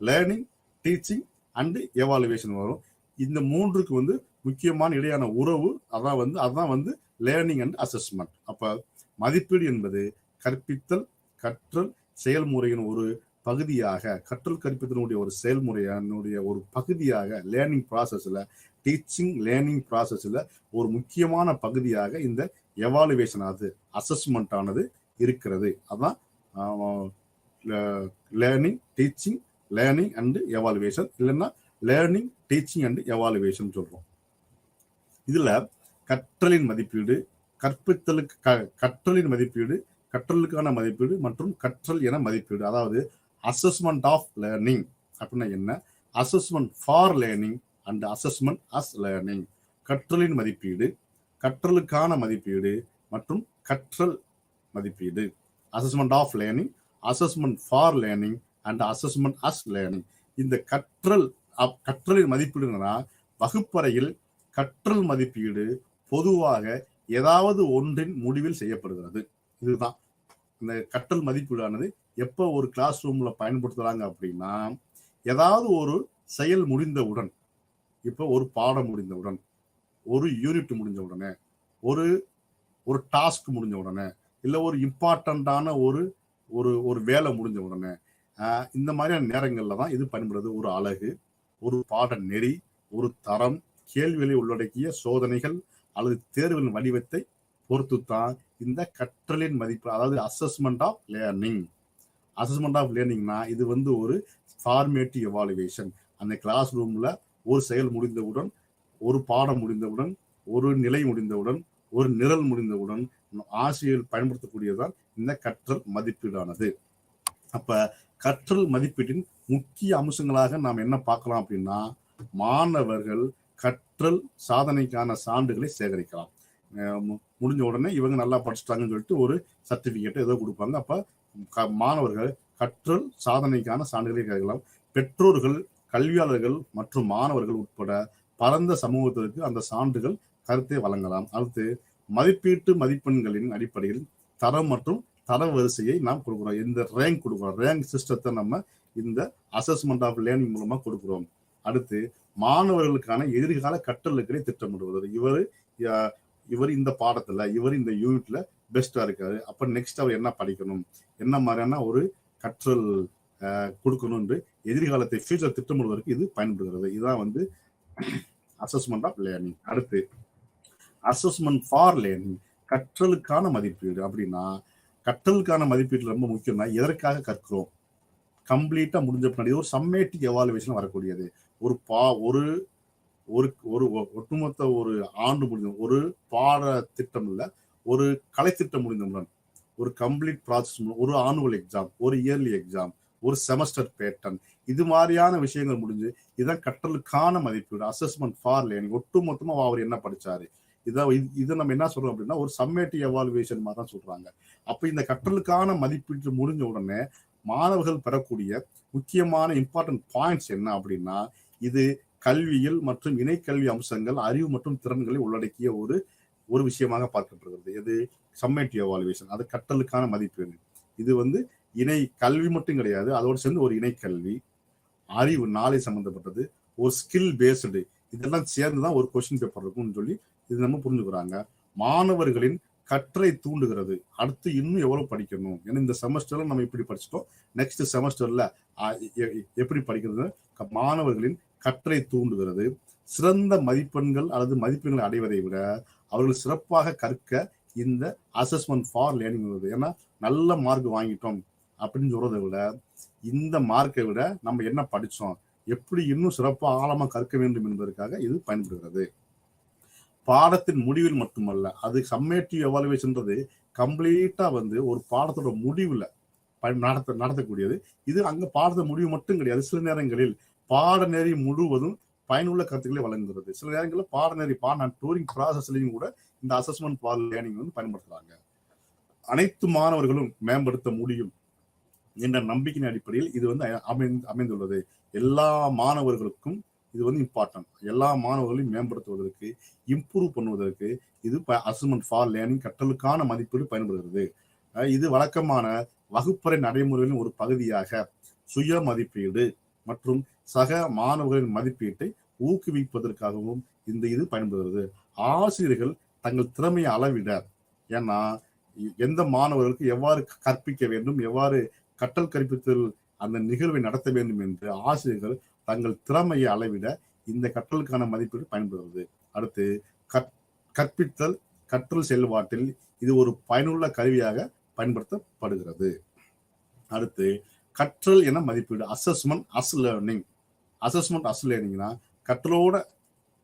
லேர்னிங், டீச்சிங் அண்ட் எவாலுவேஷன் வரும். இந்த மூன்றுக்கு முக்கியமான இடையான உறவு அதான் லேர்னிங் அண்ட் அசஸ்மெண்ட். அப்ப மதிப்பீடு என்பது கற்பித்தல், கற்றல் செயல்முறையின் ஒரு பகுதியாக, கற்றல் கற்பித்தனுடைய ஒரு செயல்முறையினுடைய ஒரு பகுதியாக, லேர்னிங் ப்ராசஸ்ல, டீச்சிங் லேர்னிங் ப்ராசஸ்ல ஒரு முக்கியமான பகுதியாக இந்த எவாலுவேஷன் ஆனது, அசஸ்மெண்ட் ஆனது இருக்கிறது. அதான் learning, teaching, learning and evaluation, இல்லைன்னா லேர்னிங், டீச்சிங் அண்ட் எவாலுவேஷன் சொல்றோம். இதுல கற்றலின் மதிப்பீடு, கற்றலின் மதிப்பீடு, கற்றலுக்கான மதிப்பீடு மற்றும் கற்றல் என மதிப்பீடு, அதாவது அசஸ்மெண்ட் ஆஃப் லேர்னிங் அப்படின்னா என்ன, assessment for learning and assessment as learning. கற்றலின் மதிப்பீடு, கற்றலுக்கான மதிப்பீடு மற்றும் கற்றல் மதிப்பீடு. Assessment of learning, assessment for learning and assessment as learning. இந்த கற்றலின் மதிப்பீடுனா, வகுப்பறையில் கற்றல் மதிப்பீடு பொதுவாக ஏதாவது ஒன்றின் முடிவில் செய்யப்படுகிறது. இதுதான் இந்த கற்றல் மதிப்பீடானது. எப்போ ஒரு கிளாஸ் ரூம்ல பயன்படுத்துறாங்க அப்படின்னா, ஏதாவது ஒரு செயல் முடிந்தவுடன், இப்போ ஒரு பாடம் முடிந்தவுடன், ஒரு யூனிட் முடிஞ்ச உடனே, ஒரு டாஸ்க் முடிஞ்ச உடனே, இல்லை ஒரு இம்பார்ட்டண்டான ஒரு வேலை முடிஞ்ச உடனே, இந்த மாதிரியான நேரங்கள்ல தான் இது பயன்படுது. ஒரு அழகு, ஒரு பாட நெறி, ஒரு தரம், கேள்விகளை உள்ளடக்கிய சோதனைகள் அல்லது தேர்வுகளின் வடிவத்தை பொறுத்துத்தான் இந்த கற்றலின் மதிப்பு, அதாவது assessment of learning. Assessment of லேர்னிங்னா இது ஒரு ஃபார்மேட்டிவ் எவாலுவேஷன். அந்த கிளாஸ் ரூம்ல ஒரு செயல் முடிந்தவுடன், ஒரு பாடம் முடிந்தவுடன், ஒரு நிலை முடிந்தவுடன், ஒரு நிரல் முடிந்தவுடன் ஆசிரியர் பயன்படுத்தக்கூடியதுதான் இந்த கற்றல் மதிப்பீடானது. அப்ப கற்றல் மதிப்பீட்டின் முக்கிய அம்சங்களாக நாம் என்ன பார்க்கலாம் அப்படின்னா, மாணவர்கள் கற்றல் சாதனைக்கான சான்றுகளை சேகரிக்கலாம். முடிஞ்ச உடனே இவங்க நல்லா படிச்சுட்டாங்கன்னு சொல்லிட்டு ஒரு சர்டிபிகேட் ஏதோ கொடுப்பாங்க. அப்ப மாணவர்கள் கற்றல் சாதனைக்கான சான்றுகளை கேட்கலாம். பெற்றோர்கள், கல்வியாளர்கள் மற்றும் மாணவர்கள் உட்பட பரந்த சமூகத்திற்கு அந்த சான்றுகள் கருத்தை வழங்கலாம். அடுத்து மதிப்பீட்டு மதிப்பெண்களின் அடிப்படையில் தரம் மற்றும் தர வரிசையை நாம் கொடுக்கிறோம். இந்த ரேங்க் கொடுக்கிறோம். ரேங்க் சிஸ்டத்தை நம்ம இந்த அசஸ்மெண்ட் ஆஃப் லேர்னிங் மூலமா கொடுக்கிறோம். அடுத்து மாணவர்களுக்கான எதிர்கால கற்றலுக்களை திட்டமிடுவது. இவர் இந்த பாடத்துல, இவர் இந்த யூனிட்ல பெஸ்டா இருக்காரு, அப்ப நெக்ஸ்ட் அவர் என்ன படிக்கணும், என்ன மாதிரியான ஒரு கற்றல் கொடுக்கணும் என்று எதிர்காலத்தை ஃபியூச்சர் திட்டமிடுவதற்கு இது பயன்படுகிறது. இதுதான் அசஸ்மெண்ட் ஆஃப் லேர்னிங். அடுத்து அசஸ்மெண்ட் ஃபார் லேர்னிங், கற்றலுக்கான மதிப்பீடு. அப்படின்னா கற்றலுக்கான மதிப்பீடு ரொம்ப முக்கியம்னா, எதற்காக கற்கிறோம், கம்ப்ளீட்டா முடிஞ்ச பின்னாடி ஒரு சம்மேட்டிவ் எவாலுவேஷன் வரக்கூடியது. ஒரு ஒட்டுமொத்த ஒரு ஆண்டு முடிஞ்ச ஒரு பாட திட்டம் இல்ல, ஒரு கலைத்திட்டம் முடிந்தவுடன், ஒரு கம்ப்ளீட் ப்ராசஸ், ஒரு ஆனுவல் எக்ஸாம், ஒரு இயர்லி எக்ஸாம், ஒரு செமஸ்டர் பேட்டர்ன், இது மாதிரியான விஷயங்கள் முடிஞ்சு இதான் கற்றலுக்கான மதிப்பீடு, அசஸ்மெண்ட் ஃபார் லேர்னிங். ஒட்டுமொத்தமா அவர் என்ன படிச்சாரு, இதை நம்ம என்ன சொல்றோம் அப்படின்னா ஒரு சம்மேட்டிவ் எவாலுவேஷன் மாதிரி தான் சொல்றாங்க. அப்ப இந்த கற்றலுக்கான மதிப்பீட்டு முடிஞ்ச உடனே மாணவர்கள் பெறக்கூடிய முக்கியமான இம்பார்ட்டன்ட் பாயிண்ட்ஸ் என்ன அப்படின்னா, இது கல்வியில் மற்றும் இணைக்கல்வி அம்சங்கள், அறிவு மற்றும் திறன்களை உள்ளடக்கிய ஒரு விஷயமாக பார்க்கப்படுகிறது. இது சம்மேட்டிவ் எவாலுவேஷன், அது கற்றலுக்கான மதிப்பீடு. இது இணை கல்வி மட்டும் கிடையாது, அதோடு சேர்ந்து ஒரு இணைக்கல்வி, அறிவு, நாலேஜ் சம்பந்தப்பட்டது, ஒரு ஸ்கில் பேஸ்டு, இதெல்லாம் சேர்ந்துதான் ஒரு கொஸ்டின் பேப்பர் இருக்கும்னு சொல்லி இது நம்ம புரிஞ்சுக்கிறாங்க. மாணவர்களின் கற்றலை தூண்டுகிறது. அடுத்து இன்னும் எவ்வளவு படிக்கணும், ஏன்னா இந்த செமஸ்டர்ல நம்ம இப்படி படிச்சிட்டோம், நெக்ஸ்ட் செமஸ்டர்ல எப்படி படிக்கிறது மாணவர்களின் கற்றலை தூண்டுகிறது. சிறந்த மதிப்பெண்கள் அல்லது மதிப்பெண்களை அடைவதை விட அவர்கள் சிறப்பாக கற்க இந்த அசஸ்மெண்ட் ஃபார் லேர்னிங் வருது. ஏன்னா நல்ல மார்க் வாங்கிட்டோம் அப்படின்னு சொல்றதை விட இந்த மார்க்கை விட நம்ம என்ன படிச்சோம், எப்படி இன்னும் சிறப்பாக ஆழமா கற்க வேண்டும் என்பதற்காக இது பயன்படுகிறது. பாடத்தின் முடிவில் மட்டுமல்ல, அது சம்மேட்டிவ் எவாலுவேஷன்றது கம்ப்ளீட்டா ஒரு பாடத்தோட முடிவுல நடத்தக்கூடியது. இது அங்க பாடத்த முடிவு மட்டும் கிடையாது, சில நேரங்களில் பாடநெறி முழுவதும் பயனுள்ள கருத்துக்களை வழங்குகிறது. சில நேரங்களில் பாடநெறி டூரிங் ப்ராசஸ்லையும் கூட இந்த அசஸ்மெண்ட் ஃபார் லேர்னிங் பயன்படுத்துறாங்க. அனைத்து மாணவர்களும் மேம்படுத்த முடியும் என்ற நம்பிக்கையின் அடிப்படையில் இது அமைந்துள்ளது. எல்லா மாணவர்களுக்கும் இது இம்பார்ட்டன்ட். எல்லா மாணவர்களையும் மேம்படுத்துவதற்கு, இம்ப்ரூவ் பண்ணுவதற்கு இது அசஸ்மெண்ட் ஃபார் லேர்னிங் கற்றலுக்கான மதிப்பீடு பயன்படுகிறது. இது வழக்கமான வகுப்பறை நடைமுறைகளின் ஒரு பகுதியாக சுய மதிப்பீடு மற்றும் சக மாணவர்களின் மதிப்பீட்டை ஊக்குவிப்பதற்காகவும் இது பயன்படுகிறது. ஆசிரியர்கள் தங்கள் திறமையை அளவிட, ஏன்னா எந்த மாணவர்களுக்கு எவ்வாறு கற்பிக்க வேண்டும், எவ்வாறு கற்றல் கற்பித்தல் அந்த நிகழ்வை நடத்த வேண்டும் என்று ஆசிரியர்கள் தங்கள் திறமையை அளவிட இந்த கற்றலுக்கான மதிப்பீடு பயன்படுகிறது. அடுத்து கற்பித்தல் கற்றல் செயல்பாட்டில் இது ஒரு பயனுள்ள கருவியாக பயன்படுத்தப்படுகிறது. அடுத்து கற்றல் என மதிப்பீடு, assessment as learning. Assessment as லேர்னிங்னா கற்றலோட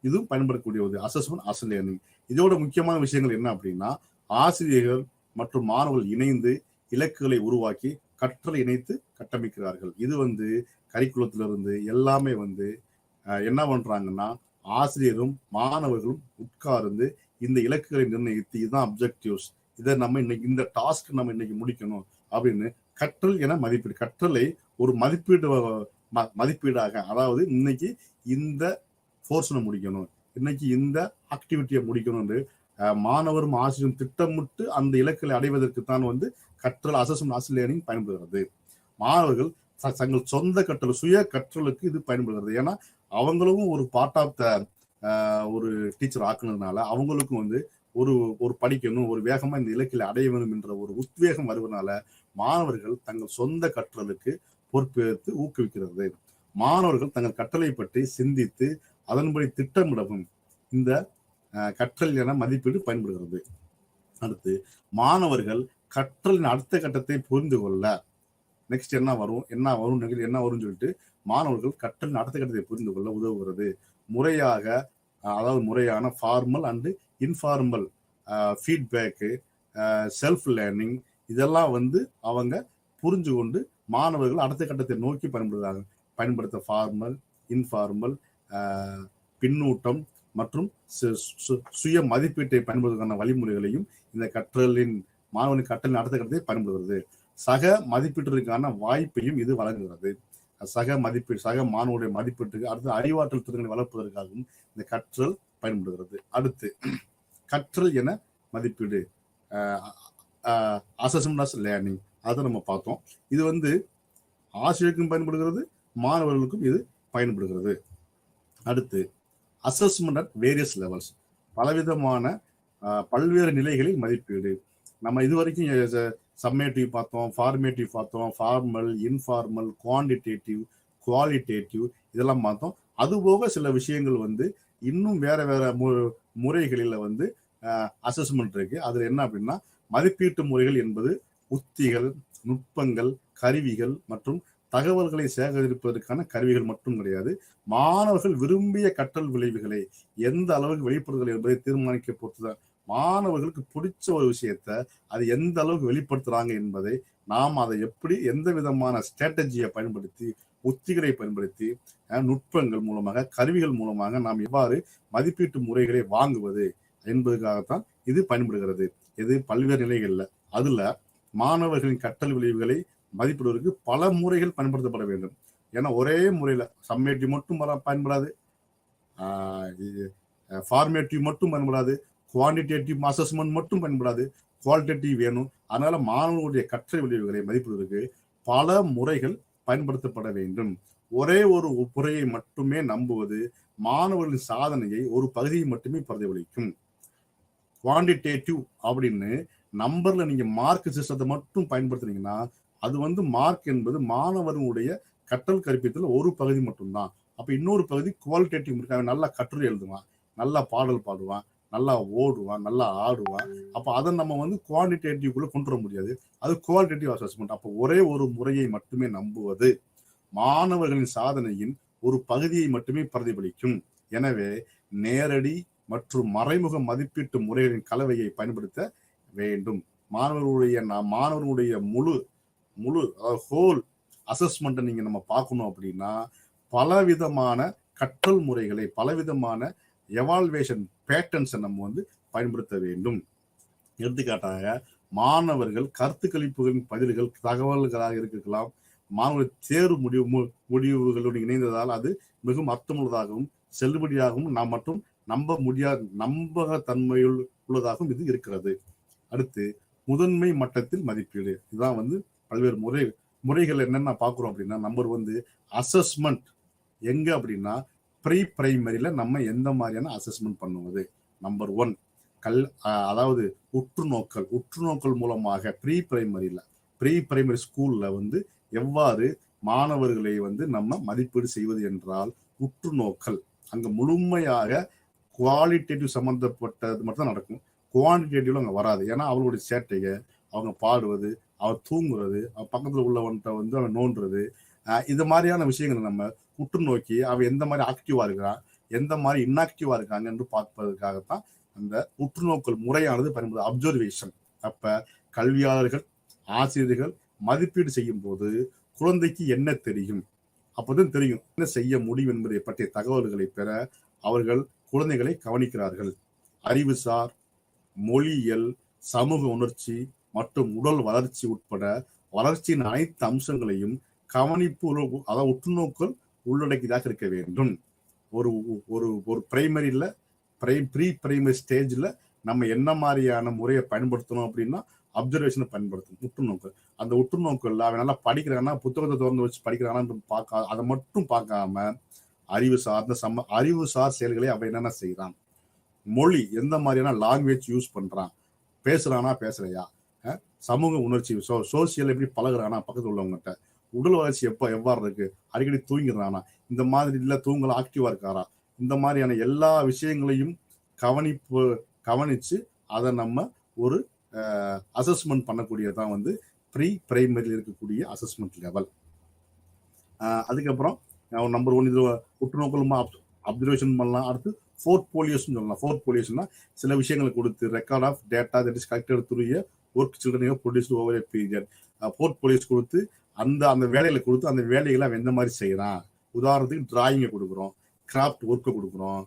இதுவும் பயன்படக்கூடியது. அசஸ்மெண்ட் அஸ் லேர்னிங் இதோட முக்கியமான விஷயங்கள் என்ன அப்படின்னா, ஆசிரியர்கள் மற்றும் மாணவர்கள் இணைந்து இலக்குகளை உருவாக்கி கற்றலை இணைத்து கட்டமைக்கிறார்கள். இது கரிக்குலத்திலிருந்து எல்லாமே என்ன பண்றாங்கன்னா, ஆசிரியரும் மாணவர்களும் உட்கார்ந்து இந்த இலக்குகளை நிர்ணயித்து இதுதான் அப்ஜெக்டிவ்ஸ், இதை நம்ம இன்னைக்கு இந்த டாஸ்க் நம்ம இன்னைக்கு முடிக்கணும் அப்படின்னு கற்றல் என மதிப்பீடு, கற்றலை ஒரு மதிப்பீடாக, அதாவது இன்னைக்கு இந்த போர்ஷனை முடிக்கணும், இன்னைக்கு இந்த ஆக்டிவிட்டியை முடிக்கணும் என்று மாணவரும் ஆசிரியரும் திட்டமிட்டு அந்த இலக்குகளை அடைவதற்கு தான் கற்றல் அசஸ்மெண்ட் அஸ் லேர்னிங் பயன்படுகிறது. மாணவர்கள் தங்கள் சொந்த கற்றல் சுய கற்றலுக்கு இது பயன்படுகிறது. ஏன்னா அவங்களும் ஒரு பார்ட் ஆஃப் த ஒரு டீச்சர் ஆக்குனதுனால அவங்களுக்கும் ஒரு படிக்கணும், ஒரு வேகமா இந்த இலக்கில அடைய வேண்டும் என்ற ஒரு உத்வேகம் வருவதனால மாணவர்கள் தங்கள் சொந்த கற்றலுக்கு பொறுப்பேற்று ஊக்குவிக்கிறது. மாணவர்கள் தங்கள் கற்றலை பற்றி சிந்தித்து அதன்படி திட்டமிடவும் இந்த கற்றல் என மதிப்பீடு பயன்படுகிறது. அடுத்து மாணவர்கள் கற்றலின் அடுத்த கட்டத்தை புரிந்து கொள்ள நெக்ஸ்ட் என்ன வரும்னு சொல்லிட்டு மாணவர்கள் கற்றலின் அடுத்த கட்டத்தை புரிந்து கொள்ள உதவுகிறது. முறையாக, அதாவது முறையான formal and informal feedback, self learning இதெல்லாம் அவங்க புரிஞ்சு கொண்டு மாணவர்கள் அடுத்த கட்டத்தை நோக்கி பயன்படுத்த ஃபார்மல், இன்ஃபார்மல், பின்னூட்டம் மற்றும் சுய மதிப்பீட்டை பயன்படுத்துவதற்கான வழிமுறைகளையும் இந்த மாணவனின் கற்றலின் அடுத்த கட்டத்தை பயன்படுகிறது. சக மதிப்பீட்டிற்கான வாய்ப்பையும் இது வழங்குகிறது. சக மாணவனுடைய மதிப்பீட்டுக்கு அடுத்து அறிவாற்றல் திறன்களை வளர்ப்பதற்காகவும் இந்த கற்றல் பயன்படுகிறது. அடுத்து கற்றல் என மதிப்பீடு, அசஸ்மெண்ட் அஸ் லேர்னிங், அதை நம்ம பார்த்தோம். இது ஆசிரியருக்கும் பயன்படுகிறது, மாணவர்களுக்கும் இது பயன்படுகிறது. அடுத்து அசஸ்மெண்ட் அட் வேரியஸ் லெவல்ஸ், பல்வேறு நிலைகளில் மதிப்பீடு. நம்ம இதுவரைக்கும் சம்மேட்டிவ் பார்த்தோம், ஃபார்மேட்டிவ் பார்த்தோம், ஃபார்மல், இன்ஃபார்மல், குவான்டிடேட்டிவ், குவாலிட்டேட்டிவ் இதெல்லாம் பார்த்தோம். அதுபோக சில விஷயங்கள் இன்னும் வேற வேற முறைகளில் அசஸ்மெண்ட் இருக்கு. அதுல என்ன அப்படின்னா, மதிப்பீட்டு முறைகள் என்பது உத்திகள், நுட்பங்கள், கருவிகள் மற்றும் தகவல்களை சேகரிப்பதற்கான கருவிகள் மட்டும் கிடையாது. மாணவர்கள் விரும்பிய கற்றல் விளைவுகளை எந்த அளவுக்கு வெளிப்படுத்துதல் என்பதை தீர்மானிக்க பொறுத்துதான். மாணவர்களுக்கு பிடிச்ச ஒரு விஷயத்த அது எந்த அளவுக்கு வெளிப்படுத்துறாங்க என்பதை நாம் அதை எப்படி எந்த விதமான ஸ்ட்ராட்டஜியை பயன்படுத்தி, உத்திகளை பயன்படுத்தி, நுட்பங்கள் மூலமாக, கருவிகள் மூலமாக நாம் எவ்வாறு மதிப்பீட்டு முறைகளை வாங்குவது என்பதற்காகத்தான் இது பயன்படுகிறது. இது பல்வேறு நிலைகள்ல. அதுல மாணவர்களின் கற்றல் விளைவுகளை மதிப்பிடுவதற்கு பல முறைகள் பயன்படுத்தப்பட வேண்டும். ஏன்னா ஒரே முறையில சம்மேட்டிவ் மட்டும் பயன்படாது, ஃபார்மேட்டிவ் மட்டும் பயன்படாது, குவான்டிடேட்டிவ் அசஸ்மெண்ட் மட்டும் பயன்படாது, குவாலிட்டேட்டிவ் வேணும். அதனால மாணவர்களுடைய கற்றல் விளைவுகளை மதிப்பிடுவதற்கு பல முறைகள் பயன்படுத்தப்பட வேண்டும். ஒரே ஒரு முறையை மட்டுமே நம்புவது மாணவர்களின் சாதனையை ஒரு பகுதியை மட்டுமே பிரதிபலிக்கும். குவான்டிடேட்டிவ் அப்படின்னு நம்பர்ல நீங்க மார்க் சிஸ்டத்தை மட்டும் பயன்படுத்துனீங்கன்னா அது வந்து மார்க் என்பது மாணவர்களுடைய கற்றல் கற்பித்தல் ஒரு பகுதி மட்டும்தான். அப்ப இன்னொரு பகுதி குவாலிட்டேட்டிவ் இருக்கு. அவன் நல்லா கட்டுரை எழுதுவான், நல்லா பாடல் பாடுவான், நல்லா ஓடுவான், நல்லா ஆடுவான். அப்ப அதை நம்ம வந்து குவான்டிடேட்டிவ்குள்ள கொண்டு வர முடியாது. அது குவாலிட்டேட்டிவ் அசஸ்மெண்ட். அப்ப ஒரே ஒரு முறையை மட்டுமே நம்புவது மாணவர்களின் சாதனையின் ஒரு பகுதியை மட்டுமே பிரதிபலிக்கும். எனவே நேரடி மற்றும் மறைமுக மதிப்பீட்டு முறைகளின் கலவையை பயன்படுத்த வேண்டும். மாணவர்களுடைய முழு ஹோல் அசஸ்மெண்ட் நீங்க நம்ம பார்க்கணும் அப்படின்னா பலவிதமான கற்றல் முறைகளை, பலவிதமான எவால்வேஷன் பேட்டர்ன்ஸை நம்ம வந்து பயன்படுத்த வேண்டும். எடுத்துக்காட்டாக மாணவர்கள் கருத்து கணிப்புகளின் பதில்கள் தகவல்களாக இருக்கலாம், மாணவர்கள் தேர்வு முடிவுகளுடன் இணைந்ததால் அது மிகவும் அர்த்தமுள்ளதாகவும் செல்லுபடியாகவும் நாம் மற்றும் நம்பகத்தன்மையுள் உள்ளதாகவும் இது இருக்கிறது. அடுத்து முதன்மை மட்டத்தில் மதிப்பீடு. இதுதான் வந்து பல்வேறு முறைகள் என்னென்ன பார்க்குறோம் அப்படின்னா, நம்பர் வந்து அசஸ்மெண்ட் எங்க அப்படின்னா ப்ரீ பிரைமரியில நம்ம எந்த மாதிரியான அசஸ்மெண்ட் பண்ணுவது. நம்பர் 1 அதாவது உற்றுநோக்கல் மூலமாக ப்ரீ பிரைமரி ஸ்கூல்ல வந்து எவ்வாறு மாணவர்களை வந்து நம்ம மதிப்பீடு செய்வது என்றால் உற்றுநோக்கல். அங்க முழுமையாக குவாலிட்டேட்டிவ் சம்பந்தப்பட்டது மட்டும் தான் நடக்கும், குவான்டிடேட்டிவ்ல அங்க வராது. ஏன்னா அவங்களுடைய சேட்டையை, அவங்க பாடுவது, அவர் தூங்குறது, பக்கத்துல உள்ளவன்கிட்ட வந்து அவன் நோண்டுறது, இது மாதிரியான விஷயங்களை நம்ம உற்று நோக்கி அவன் எந்த மாதிரி ஆக்டிவா இருக்கிறான், எந்த மாதிரி இன்ஆக்டிவா இருக்காங்க என்று பார்ப்பதற்காகத்தான் அந்த உற்றுநோக்கல் முறையானது பயன்படுது, அப்சர்வேஷன். அப்ப கல்வியாளர்கள், ஆசிரியர்கள் மதிப்பீடு செய்யும் போது குழந்தைக்கு என்ன தெரியும், அப்போதான் தெரியும் என்ன செய்ய முடியும் என்பதை பற்றிய தகவல்களை பெற அவர்கள் குழந்தைகளை கவனிக்கிறார்கள். அறிவுசார், மொழியியல், சமூக உணர்ச்சி மற்றும் உடல் வளர்ச்சி உட்பட வளர்ச்சியின் அனைத்து அம்சங்களையும் கவனிப்பு, அதாவது உற்றுநோக்கல் உள்ளடக்கியதாக இருக்க வேண்டும். ஒரு ஒரு பிரைமரியில ப்ரீ பிரைமரி ஸ்டேஜ்ல நம்ம என்ன மாதிரியான முறையை பயன்படுத்தணும் அப்படின்னா அப்சர்வேஷனை பயன்படுத்தணும். உற்றுநோக்கல், அந்த உற்றுநோக்கல்ல அவன் நல்லா படிக்கிறான்னா, புத்தகத்தை திறந்து வச்சு படிக்கிறான்னு அதை மட்டும் பார்க்காம அறிவுசார் செயல்களை அவன் என்னென்ன செய்யறான், மொழி எந்த மாதிரியான லாங்குவேஜ் யூஸ் பண்றான், பேசுறானா பேசுறையா, சமூக உணர்ச்சி சோசியல் எப்படி பழகுறானா பக்கத்துல உள்ளவங்ககிட்ட, உடல் வளர்ச்சி எவ்வாறு இருக்கு, அடிக்கடி தூங்கிடுறானா, இந்த மாதிரி இல்ல தூங்கல ஆக்டிவா இருக்காரா, இந்த மாதிரியான எல்லா விஷயங்களையும் கவனிச்சு அதை நம்ம ஒரு அசஸ்மெண்ட் பண்ணக்கூடியதான் வந்து ப்ரீ பிரைமரியில் இருக்கக்கூடிய அசஸ்மெண்ட் லெவல். அதுக்கப்புறம் நம்பர் 1 இது உற்றுநோக்கல் அப்சர்வேஷன் பண்ணலாம். அடுத்து போர்ட்போலியோஸ் சொல்லலாம். போர்ட்போலியோஸ்னா சில விஷயங்களை கொடுத்து record of data that is collected through a work children produced over a period. Portfolios கொடுத்து அந்த வேலைகளை கொடுத்து அந்த வேலைகளை அவன் எந்த மாதிரி செய்யறான். உதாரணத்துக்கு டிராயிங்கை கொடுக்குறோம், கிராஃப்ட் ஒர்க்கை கொடுக்குறோம்,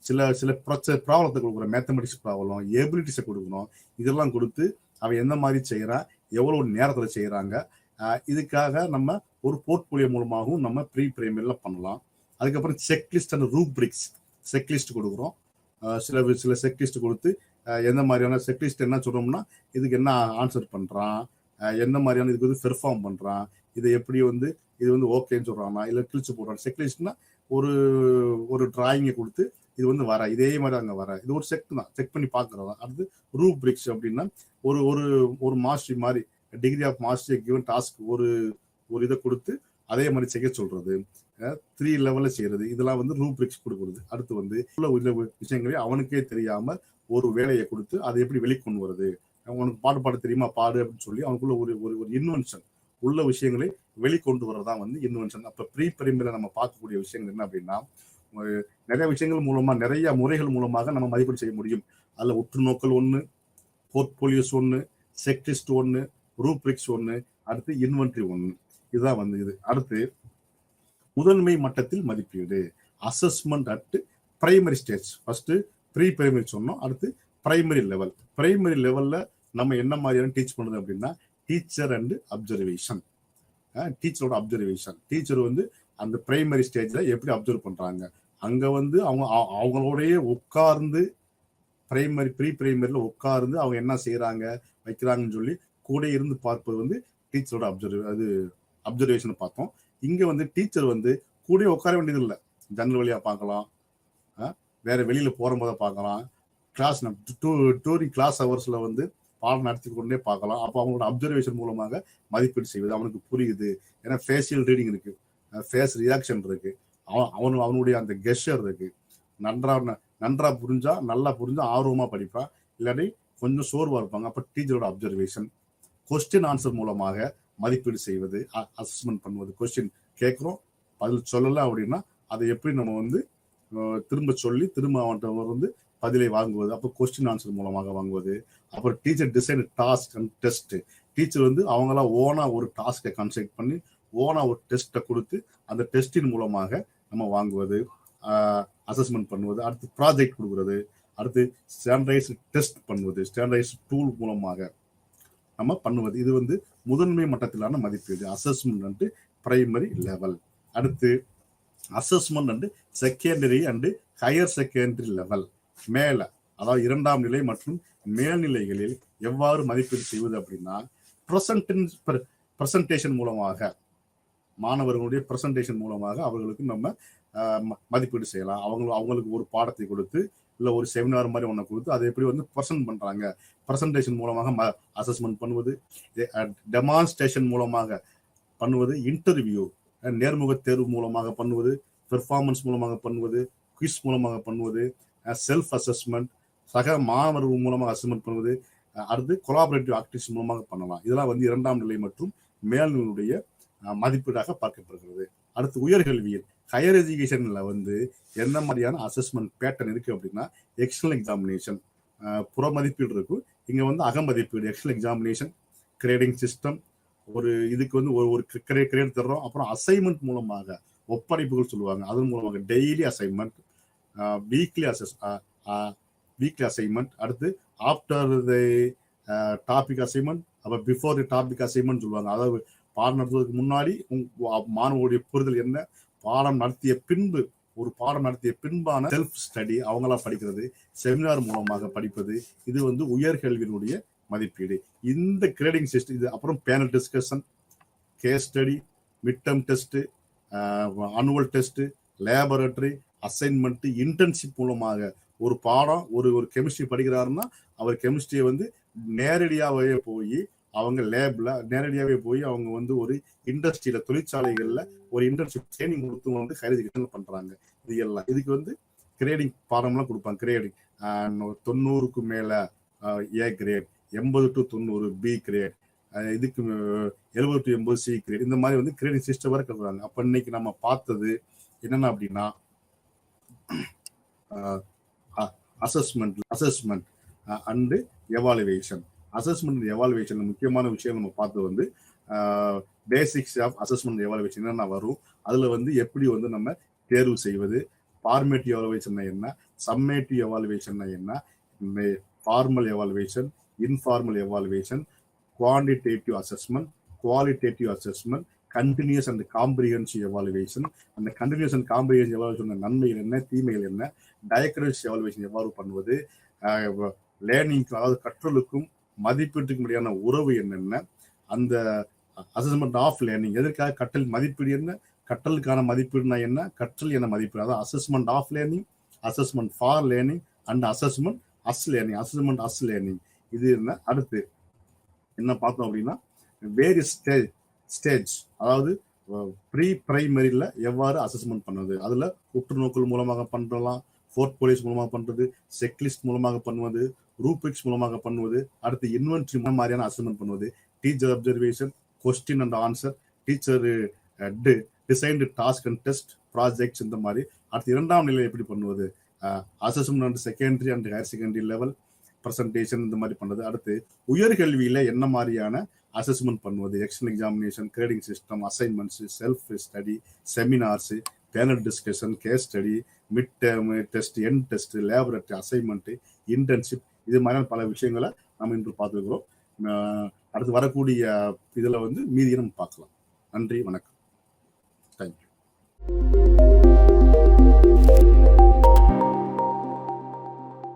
சில ப்ராப்ளத்தை கொடுக்குறோம், மேத்தமெட்டிக்ஸ் ப்ராப்ளம், எபிலிட்டிஸை கொடுக்குறோம். இதெல்லாம் கொடுத்து அவன் எந்த மாதிரி செய்யறான், எவ்வளவு நேரத்துல செய்யறாங்க. இதுக்காக நம்ம ஒரு போர்ட்போலியோ மூலமாகவும் நம்ம ப்ரீ பிரைமரியில பண்ணலாம். அதுக்கப்புறம் செக்லிஸ்ட் அண்ட் ரூப்ரிக்ஸ் செக்லிஸ்ட் கொடுக்குறோம். சில செக்லிஸ்ட் கொடுத்து எந்த மாதிரியான செக்லிஸ்ட் என்ன சொல்றோம்னா, இதுக்கு என்ன ஆன்சர் பண்றான், என்ன மாதிரியான இதுக்கு வந்து பெர்ஃபார்ம் பண்றான், இதை எப்படி வந்து இது வந்து ஓகேன்னு சொல்றானா இல்ல கிழிச்சு போடுறான். செக்லிஸ்ட்னா ஒரு டிராயிங்கை கொடுத்து இது வந்து வர இதே மாதிரி அங்கே வர இது ஒரு செக் தான், செக் பண்ணி பார்க்கறதா. அடுத்து ரூப்ரிக்ஸ் அப்படின்னா ஒரு ஒரு மாஸ்டரி மாதிரி, degree of mastery given task ஒரு இதை கொடுத்து அதே மாதிரி செய்ய சொல்றது, 3 லெவல்ல செய்யறது, இதெல்லாம் வந்து ரூப்ரிக்ஸ் கொடுக்குறது. அடுத்து வந்து உள்ள விஷயங்களே அவனுக்கே தெரியாம ஒரு வேலையை கொடுத்து அதை எப்படி வெளிக்கொண்டு வருது, அவனுக்கு பாட தெரியுமா பாடு அப்படின்னு சொல்லி அவனுக்குள்ள ஒரு இன்வென்ஷன் உள்ள விஷயங்களை வெளிக்கொண்டு வர்றதான் வந்து இன்வென்ஷன். அப்ப ப்ரீ பிரைமரியில நம்ம பார்க்கக்கூடிய விஷயங்கள் என்ன அப்படின்னா, நிறைய விஷயங்கள் மூலமா, நிறைய முறைகள் மூலமாக நம்ம மதிப்பீடு செய்ய முடியும். அதுல உற்றுநோக்கல் 1, போர்ட்போலியோஸ் 1, செக்லிஸ்ட் 1, ரூப்ரிக்ஸ் 1, அடுத்து இன்வென்ட்ரி 1. இதுதான் வந்து இது. அடுத்து முதன்மை மட்டத்தில் மதிப்பீடு, assessment at primary stage. First pre primary சொன்னோம், அடுத்து பிரைமரி லெவல். பிரைமரி லெவல்ல நம்ம என்ன மாதிரியான டீச் பண்ணுது அப்படின்னா டீச்சர் அண்ட் அப்சர்வேஷன். டீச்சரோட அப்சர்வேஷன், டீச்சர் வந்து அந்த பிரைமரி ஸ்டேஜ்ல எப்படி அப்சர்வ் பண்றாங்க, அங்க வந்து அவங்களோடய உட்கார்ந்து ப்ரீ பிரைமரியில உட்கார்ந்து அவங்க என்ன செய்யறாங்க வைக்கிறாங்கன்னு சொல்லி கூட இருந்து பார்ப்பது வந்து டீச்சரோட அப்சர்வேஷன் பார்த்தோம். இங்க வந்து டீச்சர் வந்து கூட உட்கார வேண்டியது இல்லை, ஜன்னல் வழியா பார்க்கலாம், வேற வெளியில போற போத பார்க்கலாம், கிளாஸ் டூரிங் கிளாஸ் ஹவர்ஸ்ல வந்து பாடம் நடத்தி கொண்டே பார்க்கலாம். அப்போ அவங்களோட அப்சர்வேஷன் மூலமாக மதிப்பீடு செய்வது அவனுக்கு புரியுது. ஏன்னா ஃபேஷியல் ரீடிங் இருக்கு, ஃபேஸ் ரியாக்ஷன் இருக்கு, அவனுடைய அந்த கெஸ்டர் இருக்கு. நன்றா புரிஞ்சா, நல்லா புரிஞ்சா ஆர்வமா படிப்பான், இல்லாட்டி கொஞ்சம் சோர்வா இருப்பாங்க. அப்ப டீச்சரோட அப்சர்வேஷன், கொஸ்டின் ஆன்சர் மூலமாக மதிப்பீடு செய்வது, அசஸ்மெண்ட் பண்ணுவது. கொஸ்டின் கேட்கிறோம், பதில் சொல்லலை அப்படின்னா அதை எப்படி நம்ம வந்து திரும்ப சொல்லி திரும்ப அவன்கிட்ட வந்து பதிலை வாங்குவது. அப்போ கொஸ்டின் ஆன்சர் மூலமாக வாங்குவது. அப்புறம் teacher design task and test. Teacher வந்து அவங்களா ஓனா ஒரு டாஸ்கை கன்சல்ட் பண்ணி ஓனா ஒரு டெஸ்ட்டை கொடுத்து அந்த டெஸ்டின் மூலமாக நம்ம வாங்குவது, அசஸ்மெண்ட் பண்ணுவது. அடுத்து ப்ராஜெக்ட் கொடுக்குறது, அடுத்து ஸ்டாண்டர்டைஸ் டெஸ்ட் பண்ணுவது, ஸ்டாண்டர்டைஸ் டூல் மூலமாக நம்ம பண்ணுவது. இது வந்து முதன்மை மட்டத்திலான மதிப்பீடு, அசஸ்மெண்ட் அண்ட் பிரைமரி லெவல். அடுத்து assessment and secondary and higher secondary level. மேல, அதாவது 2ஆம் நிலை மற்றும் மேல்நிலைகளில் எவ்வாறு மதிப்பீடு செய்வது அப்படின்னா, பிரசன்டேஷன் மூலமாக, மாணவர்களுடைய பிரசன்டேஷன் மூலமாக அவர்களுக்கு நம்ம மதிப்பீடு செய்யலாம். அவங்களுக்கு ஒரு பாடத்தை கொடுத்து இல்லை ஒரு செமினார் மாதிரி ஒன்று கொடுத்து அதை எப்படி வந்து ப்ரெசென்ட் பண்றாங்க, ப்ரெசன்டேஷன் மூலமாக அசஸ்மெண்ட் பண்ணுவது. டெமான்ஸ்ட்ரேஷன் மூலமாக பண்ணுவது, இன்டர்வியூ நேர்முக தேர்வு மூலமாக பண்ணுவது, பெர்ஃபார்மன்ஸ் மூலமாக பண்ணுவது, குவிஸ் மூலமாக பண்ணுவது, செல்ஃப் அசஸ்மெண்ட் சக மாணவர்கள் மூலமாக அசஸ்மெண்ட் பண்ணுவது. அடுத்து கொலாபரேட்டிவ் ஆக்டிவிட்டிஸ் மூலமாக பண்ணலாம். இதெல்லாம் வந்து 2ஆம் நிலை மற்றும் மேல்நிலையுடைய மதிப்பீடாக பார்க்கப்படுகிறது. அடுத்து உயர்கல்வியில் ஹையர் எஜுகேஷன்ல வந்து என்ன மாதிரியான அசஸ்மெண்ட் பேட்டர்ன் இருக்கு அப்படின்னா, எக்ஸ்டர்னல் எக்ஸாமினேஷன், புற மதிப்பீடு இருக்கும். இங்க வந்து அகமதிப்பீடு, எக்ஸ்டர்னல் எக்ஸாமினேஷன், கிரேடிங் சிஸ்டம், ஒரு இதுக்கு வந்து ஒரு கிரேட் தர்றோம். அப்புறம் அசைன்மெண்ட் மூலமாக ஒப்படைப்புகள் சொல்லுவாங்க, அதன் மூலமாக டெய்லி அசைன்மெண்ட், வீக்லி அசைன்மெண்ட். அடுத்து ஆஃப்டர் தி டாபிக் அசைன்மெண்ட், அப்போ பிஃபோர் தி டாபிக் அசைன்மெண்ட் சொல்லுவாங்க. அதாவது பாடம் நடத்துவதற்கு முன்னாடி மாணவர்களுடைய புரிதல் என்ன, பாடம் நடத்திய பின்பு, ஒரு பாடம் நடத்திய பின்பான செல்ஃப் ஸ்டடி அவங்களா படிக்கிறது, செமினார் மூலமாக படிப்பது. இது வந்து உயர்கல்வியினுடைய மதிப்பீடு. இந்த கிரேடிங் சிஸ்டம் இது. அப்புறம் panel discussion, case study, mid term test, annual test, laboratory assignment, internship மூலமாக ஒரு பாடம் ஒரு கெமிஸ்ட்ரி படிக்கிறாருன்னா அவர் கெமிஸ்ட்ரியை வந்து நேரடியாகவே போய் அவங்க லேப்ல நேரடியாகவே போய் அவங்க வந்து ஒரு இண்டஸ்ட்ரியில, தொழிற்சாலைகள்ல ஒரு இன்டர்ன்ஷிப் ட்ரைனிங் கொடுத்து வந்து ஹையர் எஜுகேஷன் பண்றாங்க. இது எல்லாம் இதுக்கு வந்து கிரேடிங் பாடம்லாம் கொடுப்பாங்க. கிரேடிங் 90க்கு மேல ஏ கிரேட், 80 to 90 பி கிரேட், இதுக்கு 70 to 80 சி கிரேட். இந்த மாதிரி வந்து கிரேடிங் சிஸ்டம் வரை கட்டுறாங்க. அப்ப இன்னைக்கு நம்ம பார்த்தது என்னன்னா அப்படின்னா, assessment and evaluation. Assessment evaluation முக்கியமான விஷயம் நம்ம பார்த்தது வந்து பேசிக்ஸ் ஆஃப் அசஸ்மெண்ட் எவாலுவேஷன் என்னென்ன வரும், அதுல வந்து எப்படி வந்து நம்ம தேர்வு செய்வது, ஃபார்மேட்டிவ் எவாலுவேஷன் என்ன, சம்மேட்டிவ் எவாலுவேஷன் என்ன, formal evaluation, informal evaluation, quantitative assessment, qualitative assessment, continuous and comprehensive evaluation. அந்த கண்டினியூஸ் அண்ட் காம்ப்ரிஹென்சிவ் எவாலுவேஷன் நன்மைகள் என்ன, தீமைகள் என்ன, டயக்ராட்டிக் எவாலுவேஷன் எவ்வாறு பண்ணுவது, லேர்னிங் அதாவது கற்றலுக்கும் மதிப்பீட்டுக்கு முடியான உறவு என்னென்ன, அந்த அசஸ்மெண்ட் ஆஃப் லேர்னிங் எதற்காக, கற்றல் மதிப்பீடு என்ன, கற்றலுக்கான மதிப்பீடுனா என்ன, கற்றல் என்ன மதிப்பீடு, அதாவது assessment of learning, assessment for learning and assessment as learning. இது என்ன. அடுத்து என்ன பார்த்தோம் அப்படின்னா, வேரியஸ் ஸ்டேஜ், அதாவது ப்ரீ பிரைமரியில எவ்வாறு அசஸ்மெண்ட் பண்ணுவது, அதுல உற்றுநோக்கல் மூலமாக பண்ணலாம், போர்ட்போலியோஸ் மூலமாக பண்றது, செக்லிஸ்ட் மூலமாக பண்ணுவது, ரூபிக்ஸ் மூலமாக பண்ணுவது, அடுத்து இன்வென்ட்ரி மாதிரியான அசஸ்மெண்ட் பண்ணுவது, teacher observation, question and answer, teacher designed task and test, projects, இந்த மாதிரி. அடுத்து 2ஆம் நிலை எப்படி பண்ணுவது, assessment and secondary and higher secondary level, presentation, இந்த மாதிரி பண்ணுறது. அடுத்து உயர்கல்வியில என்ன மாதிரியான அசஸ்மெண்ட் பண்ணுவது, external examination, grading system, assignments, self study, seminars, panel discussion, case study, mid term test, end test, laboratory assignment, internship, இது மாதிரியான பல விஷயங்களை நம்ம இன்று பார்த்துருக்கிறோம். அடுத்து வரக்கூடிய இதில் வந்து மீதியை நம்ம பார்க்கலாம். நன்றி, வணக்கம், தேங்க்யூ.